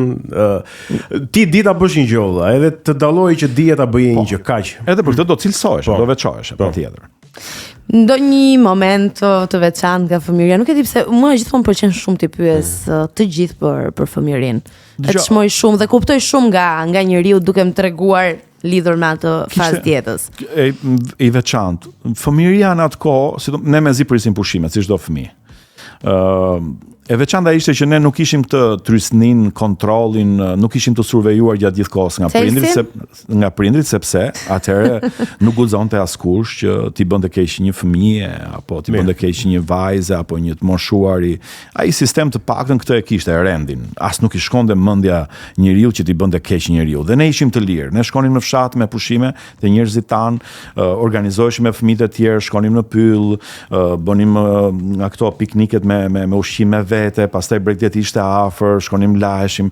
ti di ta bësh një gjë valla, edhe të dallojë që dije ta bëje një gjë kaq. Edhe për këtë do të cilësohesh, do veçohesh patjetër. Ndonjë moment të veçantë nga fëmijëria, nuk e di pse mua gjithmonë pëlqen shumë të pyes të gjithë për fëmijërinë. E çmoj shumë dhe kuptoj shumë nga njeriu duke më treguar lidhur me atë fazë jetës. I veçantë. Fëmijëria në atë kohë, si ne mezi prisim pushimet, si çdo fëmijë. E veçanta ishte që ne nuk ishim të trysnin, kontrollin, nuk ishim të survejuar gjatë gjithë kohës nga prindrit sepse atëherë nuk guxonte askush që ti bënte keq një fëmijë apo ti bënte keq një vajze apo një të moshuari. Ai sistem të paktën këtë e kishte rendin. As nuk I shkonte mendja njeriu që ti bënte keq njeriu. Dhe ne ishim të lirë. Ne shkonim në fshat me pushime te njerëzit tan, organizoheshim me fëmijët e tjerë, shkonim në pyll, bënim nga këto pikniket me ushqime vete, pastaj bregdet ishte afër, shkonim laheshim.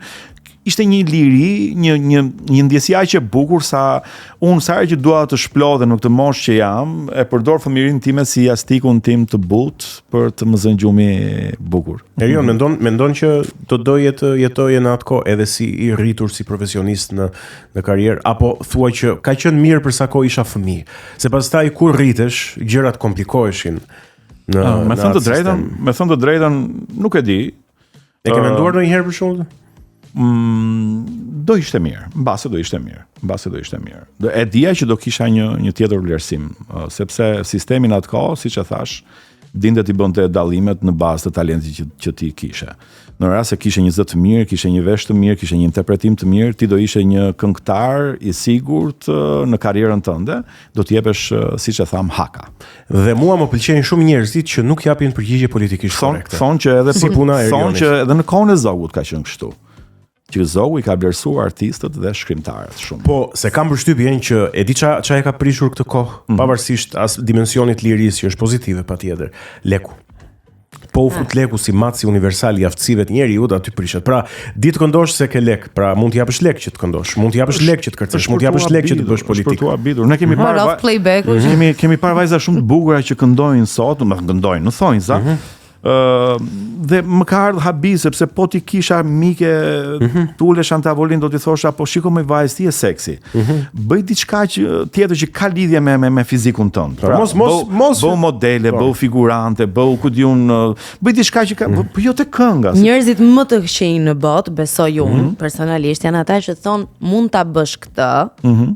Ishte një liri, një ndjesi aq e bukur sa unë sa herë që dua të shplodhem në këtë moshë që jam, e përdor fëmijërinë time si jastikun tim të butë për të më zënë gjumi bukur. Erion, mendon që do doje të jetoje në atë kohë edhe si I rritur si profesionist në karrierë apo thua që ka qenë mirë për sa kohë isha fëmijë? Se pastaj kur rritesh, gjërat komplikoheshin. Me thënë të drejtën, nuk e di. E ke menduar ndonjëherë për shembull? Do ishte mirë, mbase do ishte mirë. E dija që do kisha një tjetër vlerësim, sepse sistemi në atë kohë, siç e thash, dinte ti bënte dallimet në bazë të talentit që ti kishe. Në rast se kishe një zë të mirë, kishe një vesh të mirë, kishe një interpretim të mirë, ti do ishe një këngëtar I sigurt në karrierën tënde, do të jepesh siç e tham haka. Dhe mua më pëlqejnë shumë njerëzit që nuk japin përgjigje politikisht korrekte. Thonë që edhe si puna e thonë që edhe në kohën e Zogut ka qenë kështu. që Zogu I ka vlerësuar artistët dhe shkrimtarët shumë. Po, se kam përshtypjen që e di ça e ka prishur këtë kohë, pavarësisht as dimensionit lirisë që është pozitive patjetër. Leku. Po u fut leku si matësi universal I aftësive të njeriut, aty prishet. Pra, di të këndosh se ke lek, pra mund të japësh lek që të këndosh, mund të japësh lek që të kërcesh, mund të japësh lek që të bësh politikë. Është bidur. Ne kemi parë playback. Kemi parë vajza shumë të bukura që këndojnë sot, në thonjza. Dhe më ka ardhur habi sepse po ti kisha mike tulesh në tavolin do t'i thosha po shiko më vajzë ti je seksi. Bëj diçka tjetër që ka lidhje me fizikun tënd. Pra, mos bëu modele, bëu figurante, bëu ku diun, bëj diçka që ka, po jo te kënga. Njerëzit më të këqij në botë, besoj unë, personalisht janë ata që thon mund ta bësh këtë,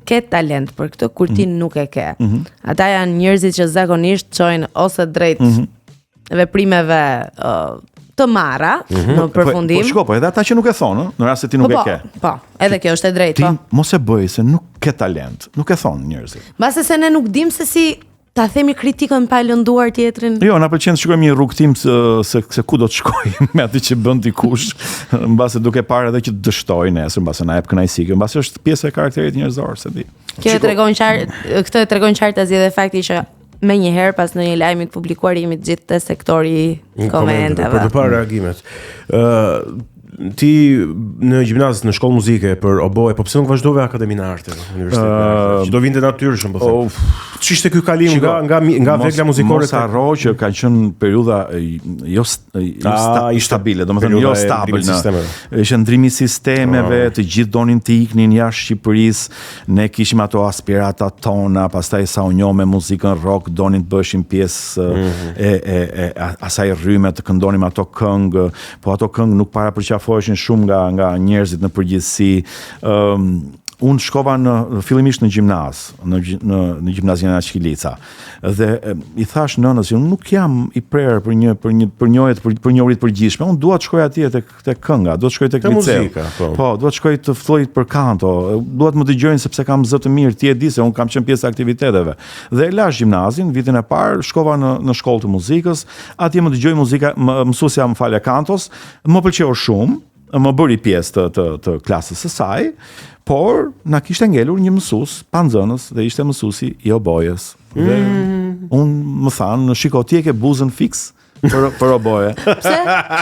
ke talent për këtë kur ti nuk e ke. Ata janë njerëzit që zakonisht çojnë ose drejt veprimeve të marra në përfundim. Po shiko, po edhe ata që nuk e thonë, në rast se ti nuk e ke. Po, edhe kjo është e drejtë, po. Ti mos e bëj se nuk ke talent, nuk e thonë njerëzit. Mbase se ne nuk dim se si ta themi kritikën pa lënduar tjetrin. Jo, na pëlqen të shkojmë një rrugtim se ku do të shkojmë me atë që bën dikush, mbase duke parë edhe që të dështoj nesër, mbase na jep kënaqësi, mbase është pjesë e karakterit njerëzor, se di. Kjo e tregon qartë, këtë e tregon qartë as edhe fakti që me njëherë pas në një lajmi të publikuar jemi të gjithë të sektori komenteve. Për të parë reagimet. Ti në gjimnaz, në shkollë muzike për oboe, po pse nuk vazhdove akademinë e arte në universitet? Do vinte natyrshëm, po them. Ç'ishte ky kalim nga vegla muzikore? Mos harro që ka qenë periudha jo stabile, domethënë jo stabil. Ishte ndrimi I sistemeve, të gjithë donin të iknin jashtë Shqipërisë. Ne kishim ato aspiratat tona, pastaj sa u njoh me muzikën rock, donin të bëshim pjesë e asaj rryme të këndonim ato këngë, po ato këngë nuk parapraqafoheshin shumë nga njerëzit në përgjithësi. Unë shkova fillimisht në gjimnaz, në gjimnazion Aç Kilica. Dhe I thash nënës që unë nuk jam I prerë për njohjet përgjithshme. Unë dua të shkoj atje tek kënga, dua të shkoj tek liceu. Po, dua të shkoj të filloj për kanto, dua të më dëgjojnë sepse kam zë të mirë, ti e di se unë kam qenë pjesë e aktiviteteve. Dhe lash gjimnazin, vitin e parë, shkova në shkollë të muzikës, atje më dëgjoi muzika, mësuesja më falë kantos, më pëlqeu shumë. Më bëri pjesë të klasës së saj, por na kishte ngelur një mësues pa nxënës dhe ishte mësuesi I obojës. Dhe unë më thanë, shiko, ti e ke buzën fiks për oboje. Pse?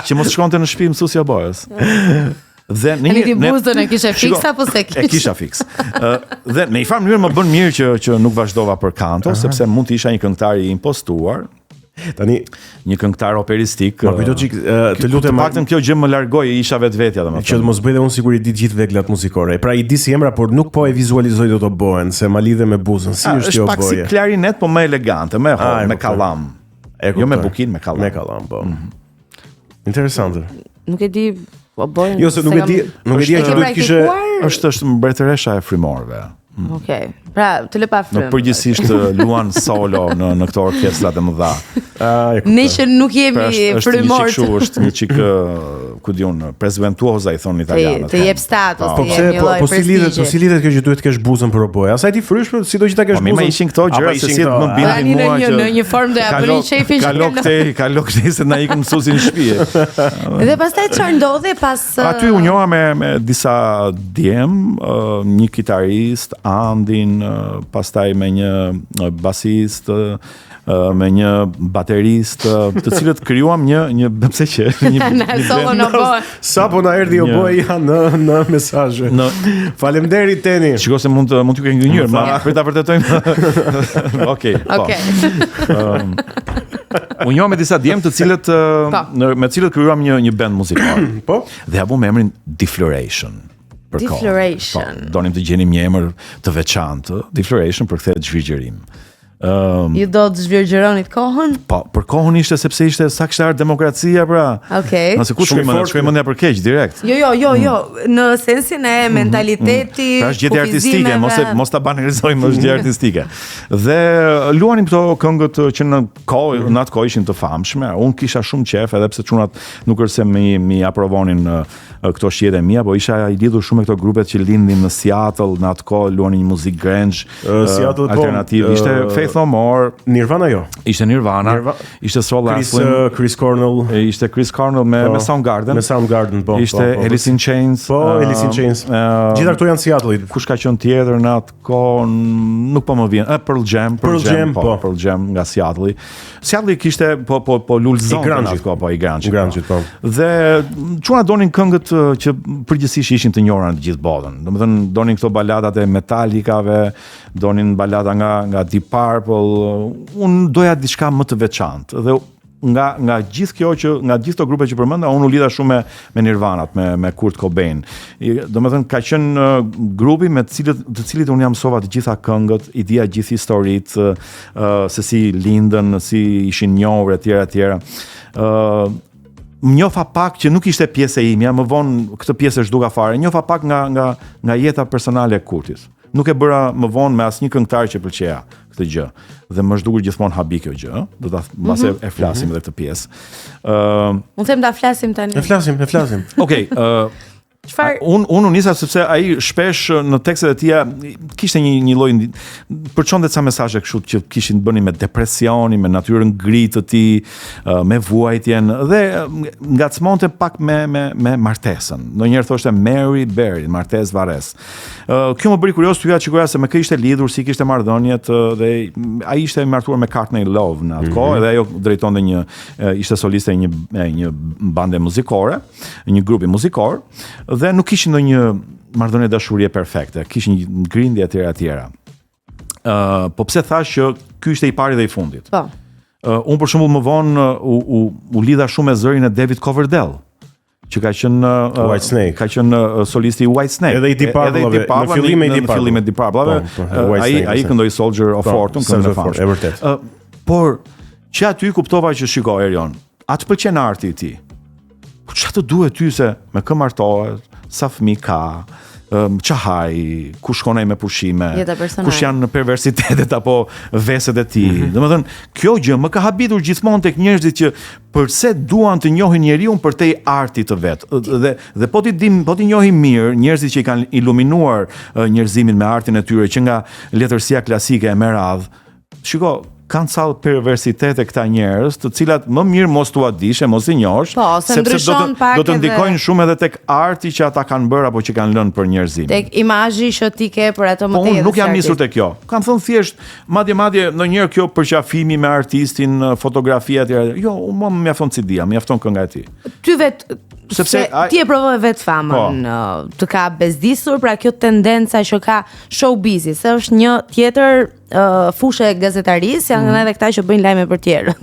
Që mos shkonte në shtëpi mësuesi I obojës. Dhe ti buzën e kishe fiks apo se kishe? E kisha fiks. Dhe në një farë mënyrë më bën mirë që nuk vazhdova për kanto, sepse mund të isha një këngëtar I impostuar. Tani një këngëtar operistik. Ma kujto çik, të lutem, të paktën kjo gjë më largoi, isha vetvetja domethënë. Që të mos bëj dhe unë siguri di gjithë veglat muzikore. Pra I di si emra, por nuk po e vizualizoj dot oboen, se ma lidhe me buzën. Si është kjo oboje? Është pak si klarinet, po më elegante, me kallam. Jo me bukin, me kallam. Me kallam, po. Interesante. Nuk e di obojen. Jo, se nuk e di që duhet kishe. Është mbretëresha e frymorëve. Okej. Pra, të lë pa frym. Në përgjithsisht luan solo në këto orkestrat e mëdha. Ne që nuk jemi frymorë. Është një çik ku diun prezentuoza I thonë italianët. Të jep status, po si lidhet kjo që duhet të kesh buzën për oboje? Asaj ti fryshme, sido që ta kesh buzën. Po më ishin këto gjëra se si më bindin mua që në një formë do ja bëni shefin. Kalo këtë se na ikën mësuesin në shtëpi. Dhe pastaj çfarë ndodhi pas Aty u njoha me disa djem, një kitarist, Andin, pastaj me një basist, me një baterist, të cilët krijuam një pse që një solo në oboje. Sapo na erdhi oboja në mesazhe. Faleminderit Teni. Shikoj se mund t'ju ke ngënjur, ma prit ta vërtetojmë. Okej. Unë njoh me disa djem të cilët me të cilët krijuam një band muzikal. Po. Dhe apo me emrin Defloration. Defloration. Donim të gjenim një emër të veçantë. Defloration përkthehet zhvirgjërim. Ju do të zhvirgjëronit kohën? Po, për kohën ishte sepse ishte sa kishte ardhur demokracia pra. Okej. Nëse ku shkoj mendja për keq direkt. Jo, në sensin e mentaliteti, pra është gjetje artistike, mos ta banalizojmë, është gjë artistike. Dhe luanim këto këngët që në atë kohë ishin të famshme. Unë kisha shumë qef edhe pse çunat nuk është se mi aprovonin këto shihet e mia, po isha I lidhur shumë me këto grupet që lindin në Seattle, në atë kohë luanin një muzikë grunge, alternativ. Ishte Faith No More, Nirvana jo. ishte Nirvana, ishte Soul Asylum, Chris Cornell, ishte Chris Cornell me Soundgarden. Me Soundgarden, po. Ishte Alice in Chains. Alice in Chains. Gjitha këto janë Seattle. Kush ka qenë tjetër në atë kohë, nuk po më vjen. Pearl Jam, Pearl Jam nga Seattle. Seattle kishte po lulzon në atë kohë, po i grunge. Po. Dhe çuna donin këngët që përgjithsisht ishin të njohura në gjithë botën. Domethënë donin këto baladat e Metallicave, donin balada nga Deep Purple. Unë doja diçka më të veçantë dhe nga gjithë kjo nga gjithë këto grupe që përmenda, unë u lidha shumë me Nirvanat, me Kurt Cobain. Domethënë ka qenë grupi me të cilit unë jam mësova të gjitha këngët, i dija gjithë historitë, se si lindën, si ishin njohur etj. Më njofa pak që nuk ishte pjesë e imja, më vonë këtë pjesë e zhduka fare. Njofa pak nga jeta personale e Kurtit. Nuk e bëra më vonë me asnjë këngëtar që pëlqeja këtë gjë. Dhe më zhdukur gjithmonë habi kjo gjë, do ta mbase e flasim edhe këtë pjesë. Unë them ta flasim tani. E flasim. Okej, Çfarë? Unë nisa sepse ai shpesh në tekstet e tija kishte një lloj përçonte ca mesazhe kështu që kishin bënin me depresionin, me natyrën ngritë të tij, me vuajtjen dhe ngacmonte pak me martesën. Ndonjëherë thoshte Mary Berry, martesë varres. Kjo më bëri kurioz tyja çikoja se me kë ishte lidhur, si kishte marrëdhëniet dhe ai ishte martuar me Courtney Love në atë kohë dhe ajo drejtonte ishte soliste e një bande muzikore, një grupi muzikor. Dhe nuk kishin ndonjë marrëdhënie dashurie perfekte, kishin një grindje etj. Po pse thash që ky ishte i pari dhe i fundit? Po. Unë për shembull më vonë u lidha shumë me zërin e David Coverdale, që ka qenë Whitesnake. Ka qenë solisti i Whitesnake. Edhe i Deep Purple, në fillimin e Deep Purple. Ai këndoi Soldier of Fortune, këngën e famshme. E vërtet. Por që aty kuptova që shiko Erion, atë pëlqen arti i tij. Po çfarë të duhet ty se me kë martohet, sa fëmijë ka, çahaj, ku shkon ai me pushime, kush janë perversitetet apo veset e tij. Domethënë, kjo gjë më ka habitur gjithmonë tek njerëzit që përse duan të njohin njeriu përtej artit të vet. Dhe po ti njohin mirë njerëzit që i kanë iluminuar njerëzimin me artin e tyre që nga letërsia klasike e me radh. Shiko, kanë sallë perversitete këta njerëz, të cilat më mirë mos tua dishe, mos i njohësh, sepse do të ndikojnë shumë edhe tek arti që ata kanë bërë apo që kanë lënë për njerëzimin. Tek imazhi që ti ke për ato më unë nuk jam nisur te kjo. Kam thënë thjesht, madje ndonjëherë kjo përqafimi me artistin, fotografia etj. Jo, më mjafton CD-a, mjafton kënga e tij. Ty sepse ti e provove vetë famën, të ka bezdisur pra kjo tendenca që ka showbizi, se është një tjetër fushë e gazetarisë, janë edhe këta që bëjnë lajme për tjerët.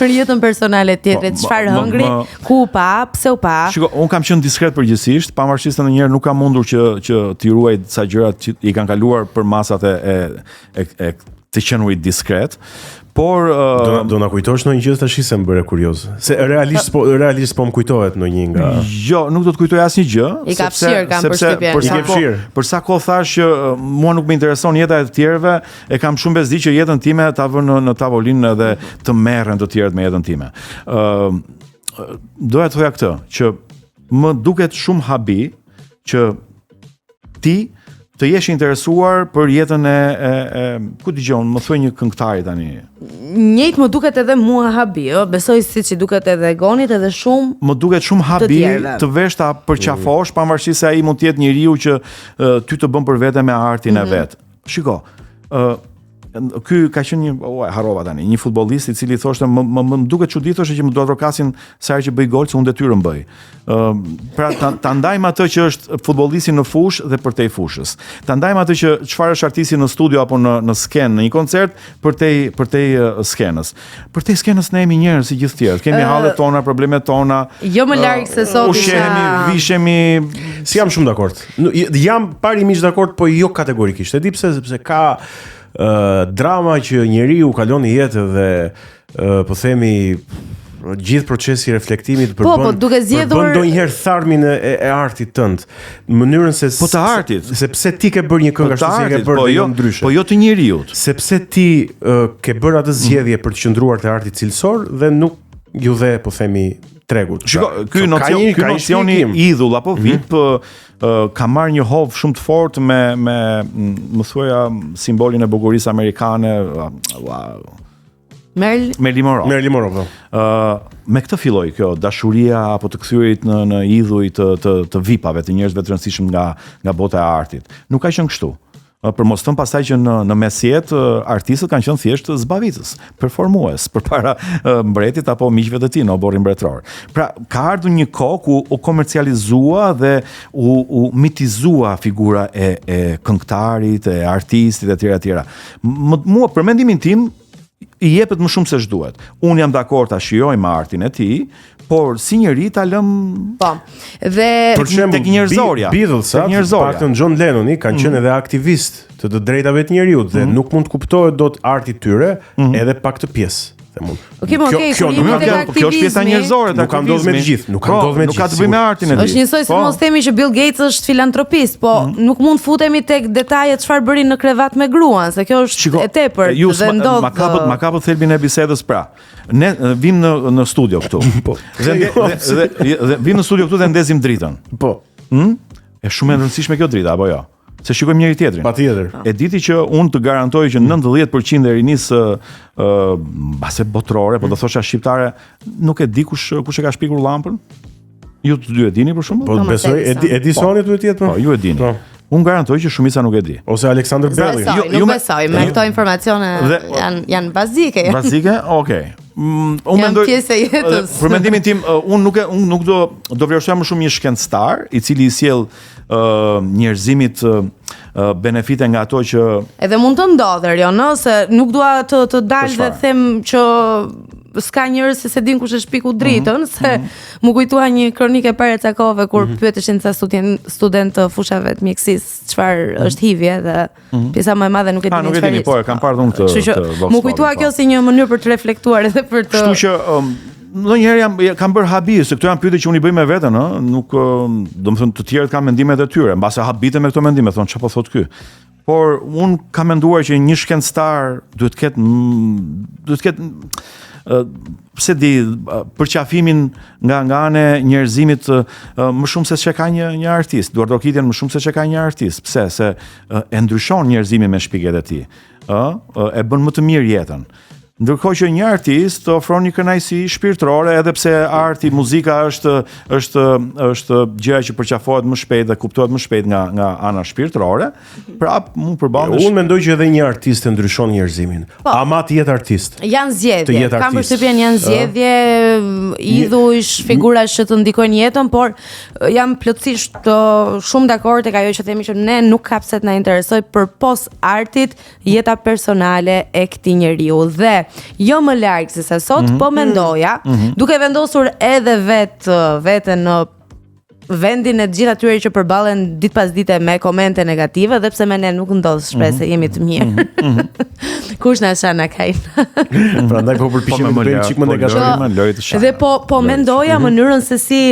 Për jetën personale të tjetrit, çfarë hëngri, ku u pa, pse u pa. Shiko, un kam qenë diskret përgjithsisht, pavarësisht se ndonjëherë nuk kam mundur që t'i ruaj disa gjërat që i kanë kaluar për masat e të qenurit diskret. Por do na kujtosh ndonjë gjë tash se më bëre kurioz. Se realisht po më kujtohet ndonjë nga. Jo, nuk do të kujtoj asnjë gjë, i ka fshir kam përshtypjen. Për sa kohë thash që mua nuk më intereson jeta e të tjerëve, e kam shumë bezdi që jetën time ta vënë në tavolinë edhe të merren të tjerët me jetën time. Doja të thoja këtë, që më duket shumë habi që ti të jesh interesuar për jetën ku dëgjon, më thuaj një këngëtari tani. Njëjtë më duket edhe mua habi, besoj siç i duket edhe Gonit edhe shumë. Më duket shumë habi të vesh ta përqafosh, pavarësisht se ai mund të jetë njeriu që ty të bën për vete me artin e vet. Shiko, ky ka qenë harrova tani, një futbollist i cili thoshte më duket çuditë që më duhet rokasin sa herë që bëj gol, se unë detyrën bëj. Pra ta ndajmë atë që është futbollisti në fushë dhe përtej fushës. Ta ndajmë atë që çfarë është artisti në studio apo në skenë, në një koncert përtej skenës. Përtej skenës ne jemi njerëz si gjithë tjerë. Kemi hallet tona, problemet tona. Jo më larg se sot. Ushqehemi, vishemi, si jam shumë dakord. Jam parimisht dakord, po jo kategorikisht. E di pse, sepse ka drama që njeriu kalon në jetë dhe po themi gjithë procesi i reflektimit përbën duke zgjedhur ndonjëherë tharmin e artit tënd, në mënyrën se po të artit, sepse ti ke bërë një këngë ashtu si ke bërë jo ndryshe. Po jo të njeriut. Sepse ti ke bërë atë zgjedhje për të qëndruar te arti cilësor dhe nuk ju dhe po themi tregut. Shiko, ky nocioni idhull apo VIP ka marrë një hovë shumë të fortë me më thuaja simbolin e bukurisë amerikane. Marilyn Monroe. Me këtë filloi kjo dashuria apo të kthyrit në idhuj të VIP-ave, të njerëzve të rëndësishëm nga bota e artit. Nuk ka qenë kështu. Për mos thënë pastaj që në mesjet artistët kanë qenë thjesht zbavitës, performues përpara mbretit apo miqve të tij në oborrin mbretëror. Pra ka ardhur një kohë ku u komercializua dhe u mitizua figura e këngëtarit, e artistit e tjera. Mua për mendimin tim i jepet më shumë se ç'duhet. Unë jam dakord ta shijoj me artin e tij, por si njëri ta lëm dhe tek njerëzorja. Beatles, paktën John Lennoni kanë qenë edhe aktivist të drejtave të njerëzit dhe nuk mund të kuptohet dot arti i tyre edhe pak të pjesë. Kjo është pjesa njerëzore, nuk ka ndodhur me të gjithë, nuk ka të bëjë me artin e tij. Është njësoj se mos themi që Bill Gates është filantropist, po nuk mund futemi tek detajet çfarë bëri në krevat me gruan, se kjo është e tepër dhe ndodh. Ma kapët thelbin e bisedës pra. Ne vim në studio këtu. Dhe vim në studio këtu dhe ndezim dritën. Po. Është shumë e rëndësishme kjo drita apo jo? Se shikojmë njëri tjetrin. Patjetër. E diti që unë të garantoj që 90% e rinisë base botrore, po do thosha shqiptare, nuk e di kush e ka shpikur llampën. Ju të dy e dini për shembull? Po besoj, Edisoni duhet të jetë po. Po, ju e dini. Unë garantoj që shumica nuk e di. Ose Alexander Belli. Nuk besoj, me këto informacione janë bazike. Bazike? Okej. Unë mendoj pjesë e jetës. Për mendimin tim, unë nuk do vlerësoja më shumë një shkencëtar i cili i sjell njerëzimit benefite nga ato që edhe mund të ndodher, jo, se nuk dua të dalë dhe them që s'ka njerëz se din kush e shpiku dritën, se më kujtua një kronikë para ca kohëve kur pyeteshin ca student të fushave të mjekësisë çfarë është HIV dhe pjesa më e madhe nuk e dinin çfarë. Nuk e dini, po e kam parë unë këtë. Më kujtua kjo si një mënyrë për të reflektuar edhe për të. Kështu që ndonjëherë kam bërë habi, se këto janë pyetje që unë i bëj me veten, nuk domethënë të tjerët kanë mendimet e tyre, mbase habiten me këto mendime, thonë çfarë po thot ky. Por unë kam menduar që një shkencëtar duhet të ketë pse di përqafimin nga ana e njerëzimit më shumë se çka ka një artist, duardokitjen më shumë se çka ka një artist. Pse? Se e ndryshon njerëzimin me shpikjet e tij. E bën më të mirë jetën. Ndërkohë që një artist ofron një kënaqësi shpirtërore, edhe pse arti, muzika është gjëja që përqafohet më shpejt dhe kuptohet më shpejt nga ana shpirtërore, prap mund përballesh. Unë mendoj që edhe një artist e ndryshon njerëzimin. Ama të jetë artist. Janë zgjedhje. Kam përshtypjen janë zgjedhje, idhuj, figura që të ndikojnë jetën, por jam plotësisht shumë dakord tek ajo që themi që ne nuk ka pse të na interesoj përpos artit jeta personale e këtij njeriu dhe jo më larg se sa sot, po mendoja, duke vendosur edhe veten në vendin e gjithë atyre që përballen ditë pas dite me komente negative, dhe pse me ne nuk ndodh shpesh se jemi të mirë. Kush na shan na kaj. Prandaj po përpiqem të bëjmë çik më negatив. Dhe po mendoja mënyrën se si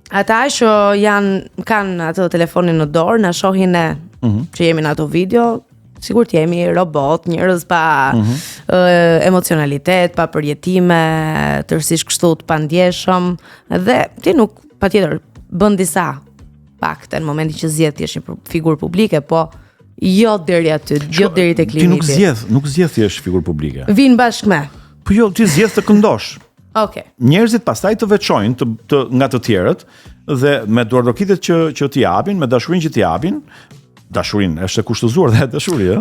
ata që kanë atë telefonin në dorë, na shohin ne që jemi në ato video. Sigurt jemi robot, njerëz pa emocionalitet, pa përjetime, tërësisht kështu të pandjeshëm, dhe ti nuk patjetër bën disa pakte në momentin që zgjedh ti je një figurë publike, po jo deri aty, jo deri tek limiti. Ti nuk zgjedh thjesht figurë publike. Vin bashkë me. Po jo, ti zgjedh të këndosh. Okej. Njerëzit pastaj të veçojnë nga të tjerët dhe me duardokitjet që t'i japin, me dashurinë që t'i japin. Dashurinë është e kushtëzuar dhe dashuria,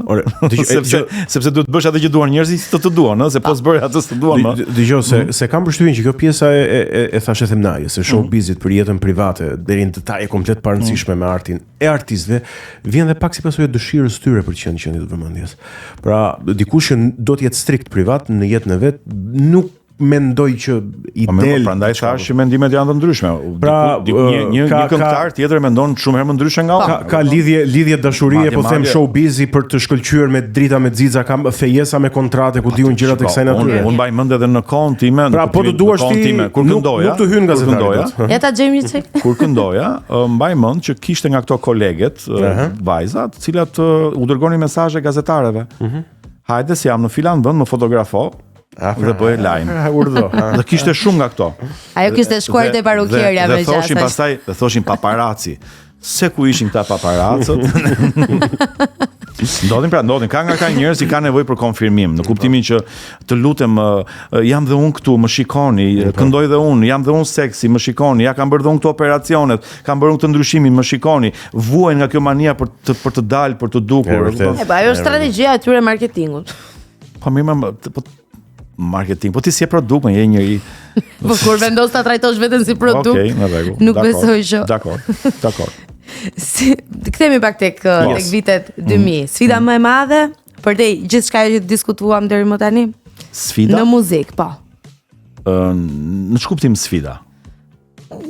sepse duhet të bësh atë që duan njerëzit të duan, se po s'bëre atë që duan. Dëgjoj se kam përshtypjen që kjo pjesa e thashë themnaje, se showbizit për jetën private deri në detaje komplet pa rëndësishme me artin e artistëve, vjen dhe pak si pasojë dëshirës tyre për të qenë qendër të vëmendjes. Pra, dikush që do të jetë strikt privat në jetën e vet, nuk mendoj që i del. Prandaj thash që mendimet janë të ndryshme. Pra, një këngëtar tjetër mendon shumë herë më ndryshe nga unë. Ka lidhje dashurie, po them showbizi për të shkëlqyer me drita me xixa, kam fejesa me kontrate ku diun gjëra të kësaj natyre. Unë mbaj mend edhe në kohën time. Pra, po të duash ti kur këndoja. Nuk të hyn gazetarët. Ja ta gjejmë një çik. Kur këndoja, mbaj mend që kishte nga këto koleget, vajza, të cilat u dërgonin mesazhe gazetarëve. Hajde se jam në filan vend, më fotografo. dhe bëhej lajm. Urdhë. Dhe kishte shumë nga këto. Ajo kishte shkuar te parukierja me Dhe thoshin gjasa. pastaj, dhe thoshin paparazzi. Se ku ishin këta paparacët? Ndodhin ka nga ka njerëz që kanë nevojë për konfirmim, në kuptimin që të lutem jam dhe unë këtu, më shikoni, këndoj dhe unë, jam dhe unë seksi, më shikoni, ja kam bërë dhe unë këto operacionet, kam bërë unë këtë ndryshimin, më shikoni, vuajnë nga kjo mania për të dalë, për të dukur. Ajo është strategjia e tyre marketingut. Po mirë, po marketing, po ti si e produkt, më je njëri. Po kur vendos ta trajtosh veten si produkt. Okej, në rregull. Nuk besoj që. Dakor. Kthehemi pak tek vitet 2000. Sfida më e madhe për te gjithçka që diskutuam deri më tani? Sfida? Në muzikë, po. Në ç'kuptim sfida?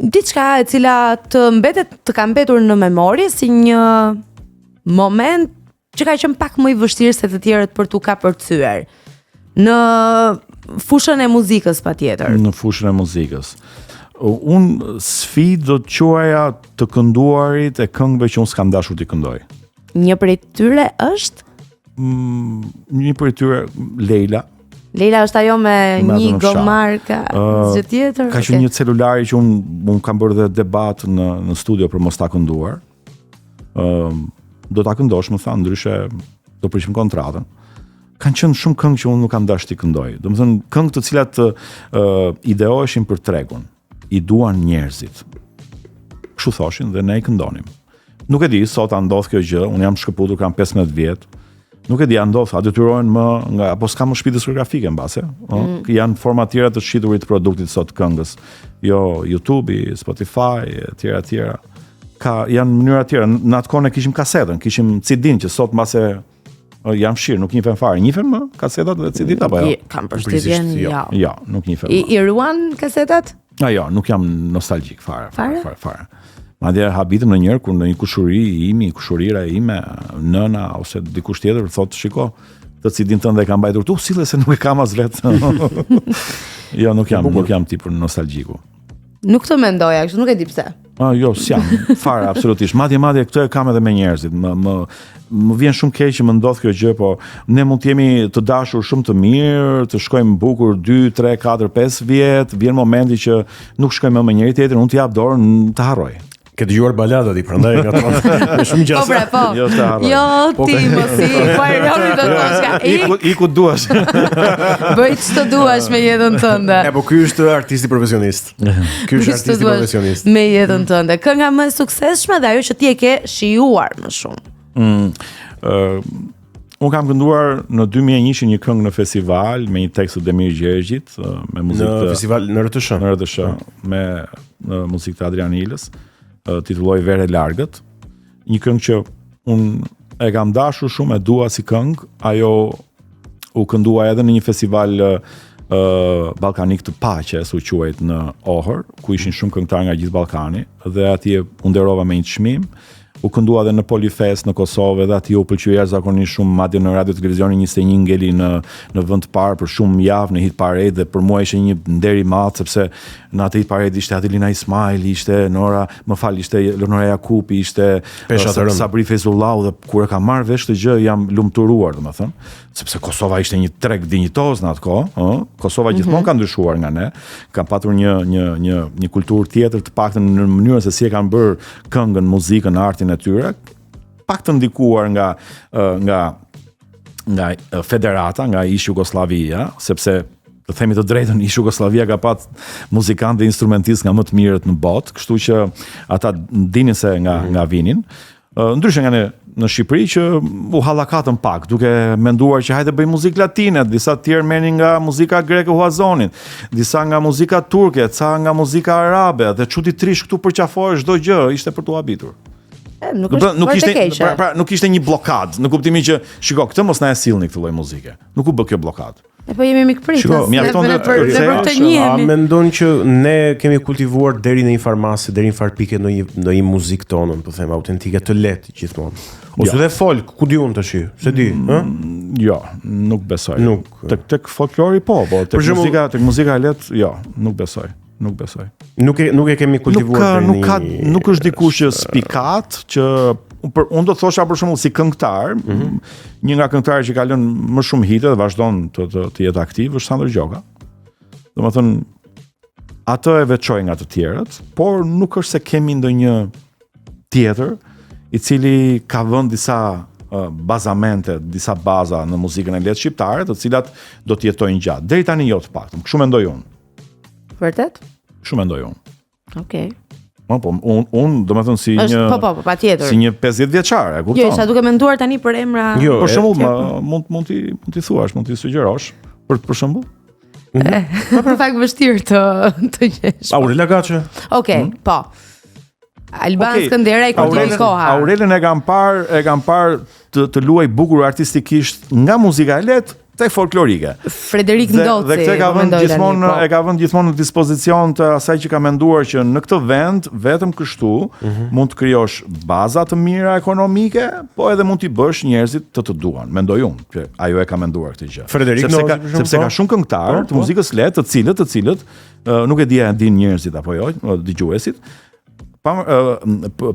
Diçka e cila të mbetet, të ka mbetur në memori si një moment që ka qenë pak më i vështirë se të tjerët për t'u kapërcyer. Në fushën e muzikës patjetër. Në fushën e muzikës. Unë sfidë do të quaja të kënduarit e këngëve që unë s'kam dashur t'i këndoj. Një prej tyre është? Një prej tyre, Leila. Leila është ajo me një në fshat. gomarka, gjë tjetër. Ka qenë një celulari që unë kam bërë dhe debat në studio për mos ta kënduar. Do ta këndosh, më thanë, ndryshe do prishim kontratën. Kanë qenë shumë këngë që unë nuk kam dashur t'i këndoj. Domethënë këngë të cilat ideoheshin për tregun. I duan njerëzit. Kështu thoshin dhe ne I këndonim. Nuk e di, sot a ndodh kjo gjë, unë jam shkëputur, kam 15 vjet. Nuk e di, a ndodh, a detyrohen më nga apo s'ka më shtëpi diskografike mbase, janë forma tjera të shiturit të produktit sot këngës. Jo YouTube, Spotify, etj. Janë mënyra tjera. Në atë kohë ne kishim kasetën, kishim CD-n që sot mbase jam fshirë, nuk njifen fare. Njifen më kasetat dhe CD-t apo jo? Kam përshtypjen, jo. Jo, nuk njifen. I ruan kasetat? Jo, nuk jam nostalgjik fare. Madje habitem në njëherë kur në një kushurira ime, nëna ose dikush tjetër thotë, shiko, të CD-n tënde e kam mbajtur tu, sille se nuk e kam as vet. Jo, nuk jam tipër nostalgjiku. Nuk të mendoja, kështu nuk e di pse. Jo, s'jam, fare, absolutisht. Madje këtë e kam edhe me njerëzit. Më vjen shumë keq që më ndodh kjo gjë, po ne mund të jemi të dashur shumë të mirë, të shkojmë bukur 2, 3, 4, 5 vjet, vjen momenti që nuk shkojmë më me njëri tjetrin, unë t'i jap dorën, të harroj. Ke dëgjuar baladat I prandaj me shumë gjasa. Po bre, po. Jo, të harroj. Jo, ti mos I paroni të thoshka. I ku duash. Bëj ç'të duash me jetën tënde. Po ky është artisti profesionist. Ky është artisti profesionist. Me jetën tënde. Kënga më e suksesshme dhe ajo që ti e ke shijuar më shumë. Unë kam kënduar në 2001 një këngë në festival me një tekst të Demir Gjergjit, me muzikë në festival në RTS, me muzikë të Adrian Ilës, titulloi Vere Largët. Një këngë që unë e kam dashur shumë, e dua si këngë, ajo u këndua edhe në një festival ballkanik të paqes, u quajt në Ohër, ku ishin shumë këngëtarë nga gjithë Ballkani, dhe atje u nderova me një çmim. U këndua edhe në Polifest në Kosovë, dhe aty u pëlqeu jashtëzakonisht shumë, madje në radio televizioni 21 ngeli në vend të parë për shumë javë në Hit Parade, dhe për mua ishte një nder I madh, sepse në atë Hit Parade ishte Adelina Ismail, ishte ishte Leonora Jakupi, ishte Sabri Fezullau, dhe kur e kam marrë vesh këtë gjë jam lumturuar, domethënë, sepse Kosova ishte një treg dinjitoz në atë kohë, Kosova gjithmonë ka ndryshuar nga ne, ka patur një kulturë tjetër, të paktën në mënyrën se si e kanë bërë këngën, muzikën, artin e tyre, pak të ndikuar nga federata, nga ish Jugoslavia, sepse të themi të drejtën, ish Jugoslavia ka pat muzikantë dhe instrumentistë nga më të mirët në botë, kështu që ata dinin se nga vinin. Ndryshe nga në Shqipëri që u hallakatën pak, duke menduar që hajde bëjmë muzikë latine, disa të tjerë menin nga muzika greke huazonin, disa nga muzika turke, ca nga muzika arabe, dhe çuditërisht këtu përqafohej çdo gjë, ishte për t'u habitur. Nuk ishte një blokad, në kuptimin që shiko, këtë mos na e sillni këtë lloj muzike. Nuk u bë kjo blokadë. Po jemi mikpritës. A mendon që ne kemi kultivuar deri në një farmase, deri në farpike në një muzikë tonën, po them autentike të lehtë gjithmonë. Ose dhe folk, ku di unë tash, se di, ë? Jo, nuk besoj. Tek folklori po, tek muzika e lehtë, jo, nuk besoj. Nuk e kemi kultivuar deri në nuk është dikush që spikat që unë do të thosha për shembull si këngëtar, një nga këngëtarët që ka lënë më shumë hite dhe vazhdon të jetë aktiv është Sandro Gjoka. Domethënë atë e veçoj nga të tjerët, por nuk është se kemi ndonjë tjetër i cili ka vënë disa bazamente, disa baza në muzikën e lehtë shqiptare, të cilat do të jetojnë gjatë. Deri tani jo të paktën. Kështu mendoj unë. Vërtet? Kështu mendoj unë. Okej. Po, unë domethënë si një patjetër. Si një 50 vjeçar, e kupton? Jo, isha duke menduar tani për emra. Jo, për shembull, mund t'i thuash, mund t'i sugjerosh për shembull. Për fakt vështirë të gjesh. Aurela Gaçe. Okej, po. Alban Skëndera i kontinui koha. Aurelën e kam parë të luaj bukur artistikisht nga muzika e lehtë tek folklorike. Frederik Ndoci. Dhe këtë e ka vënë gjithmonë në dispozicion të asaj që ka menduar që në këtë vend vetëm kështu mund të krijosh baza të mira ekonomike, po edhe mund t'i bësh njerëzit të duan. Mendoj unë që ajo e ka menduar këtë gjë. Frederik Ndoci sepse ka shumë këngëtarë të muzikës lehtë, të cilët nuk e di a din njerëzit apo jo, dëgjuesit.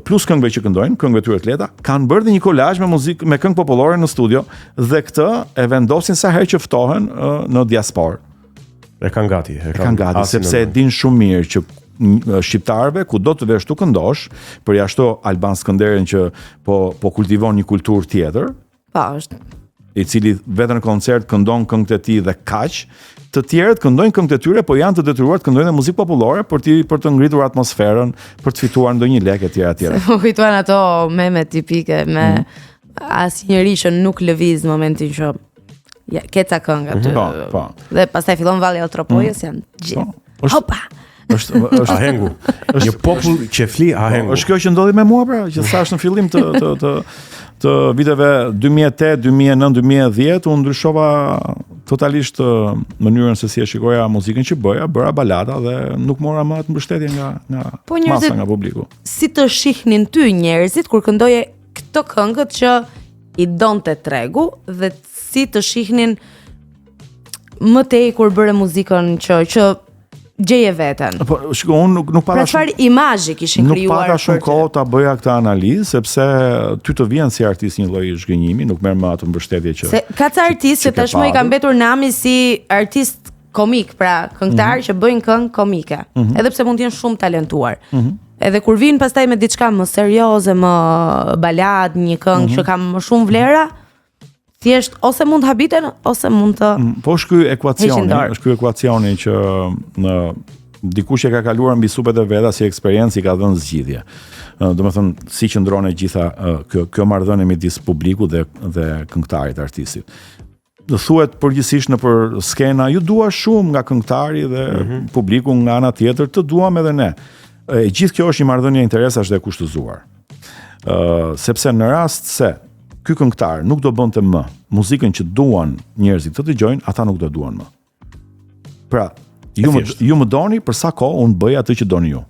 Plus këngëve që këndojnë, këngëve tyre të lehta, kanë bërë një kolazh me këngë popullore në studio dhe këtë e vendosin sa herë që ftohen në diasporë. E kanë gati, sepse e din shumë mirë që shqiptarëve kudo të vesh tu këndosh, përjashto Alban Skënderin që po kultivon një kulturë tjetër. Po, është I cili vetëm në koncert këndon këngët e tij dhe kaq, të tjerët këndojnë këngët e tyre, po janë të detyruar të këndojnë muzikë popullore për të ngritur atmosferën, për të fituar ndonjë lekë etj. Më kujtuan ato meme tipike me asnjëri që nuk lëviz në momentin që keca këngë aty. Po. Dhe pastaj fillon valli Altropojës, janë gjithë. Hopa. Është ahengu. Një popull që fli ahengu. Është kjo që ndodhi me mua pra, që thash në fillim të viteve 2008, 2009, 2010, unë ndryshova totalisht mënyrën se si e shikoja muzikën që bëra balada dhe nuk mora më atë mbështetje nga masa, nga publiku. Si të shihnin ty njerëzit kur këndoje këto këngët që i donte tregu dhe si të shihnin më tej kur bëre muzikën që gjeje veten. Po, shiko, unë nuk pata çfarë imazhi kishin krijuar. Nuk pata shumë kohë ta bëja këtë analizë, sepse ty të vjen si artist një lloj zhgënjimi, nuk merr më atë mbështetje që. Se ka ca artistë që tashmë i ka mbetur nami si artist komik, pra këngëtar që bëjnë këngë komike, edhe pse mund të jenë shumë talentuar. Edhe kur vin pastaj me diçka më serioze, më balad, një këngë që ka më shumë vlera, thjesht ose mund habiten ose mund të po është ky ekuacioni që dikush e ka kaluar mbi supet e veta si eksperiencë i ka dhënë zgjidhje. Domethënë si qëndron e gjitha kjo marrëdhënie midis publikut dhe këngëtarit, artistit. Do thuhet përgjithsisht nëpër skena, ju dua shumë nga këngëtari dhe publiku nga ana tjetër të duam edhe ne. E gjithë kjo është një marrëdhënie interesash dhe kushtëzuar. Sepse në rast se ky këngëtar nuk do bënte më muzikën që duan njerëzit të dëgjojnë, ata nuk do duan më. Pra, ju më doni për sa kohë unë bëj atë që doni ju.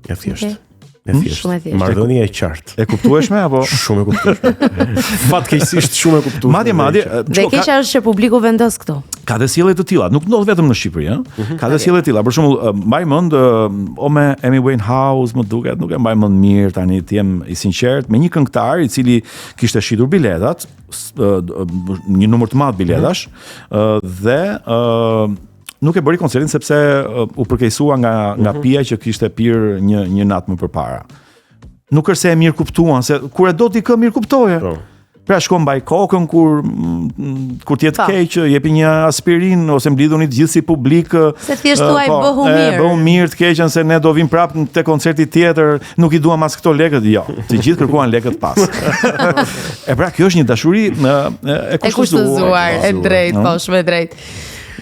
E thjesht. Marrëdhënia e qartë. E kuptueshme apo? Shumë e kuptueshme. Fatkeqësisht shumë e kuptueshme. Madje. Dhe keqja është që publiku vendos këto. Ka dhe sjellje të tilla, nuk ndodh vetëm në Shqipëri, ëh. Ka dhe sjellje të tilla. Për shembull, mbaj mend me Amy Winehouse, më duket, nuk e mbaj mend mirë tani, të jem i sinqert, me një këngëtar i cili kishte shitur biletat, një numër të madh biletash, dhe nuk e bëri koncertin sepse u përkeqësua nga pija që kishte pirë një natë më përpara. Nuk është se e mirë kuptuan, se kur e do ti kë mirë kuptoje. Pra shkon mbaj kokën kur t'jetë keq, jepi një aspirin ose mblidhuni të gjithë si publik. Se thjesht thuaj bëhu mirë. Bëhu mirë të keqen se ne do vim prapë te koncerti tjetër, nuk i duam as këto lekët, jo. Të gjithë kërkuan lekët pas. E pra kjo është një dashuri e kushtuzuar, e drejtë, po, shumë e drejtë.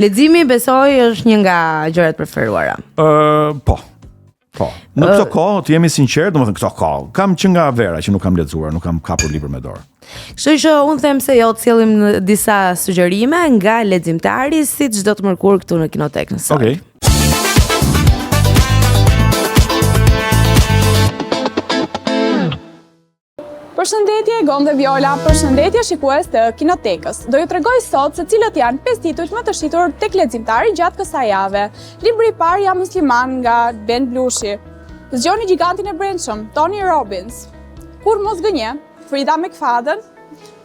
Leximi besoj është një nga gjërat preferuara. Po. Në këto kohë, të jemi sinqert, domethënë këto kohë, kam që nga vera që nuk kam lexuar, nuk kam kapur libër me dorë. Kështu që unë them se jo të sjellim disa sugjerime nga leximtari, siç çdo të mërkur këtu në Kinotekën sot. Okej. Përshëndetje, Gon dhe Viola, përshëndetje shikues të Kinotekës. Do ju tregoj sot se cilët janë 5 titujt më të shitur tek leximtari gjatë kësaj jave. Libri i parë Jam musliman nga Ben Blushi. Zgjoni gigantin e brendshëm, Tony Robbins. Kur mos gënje, Frida McFadden,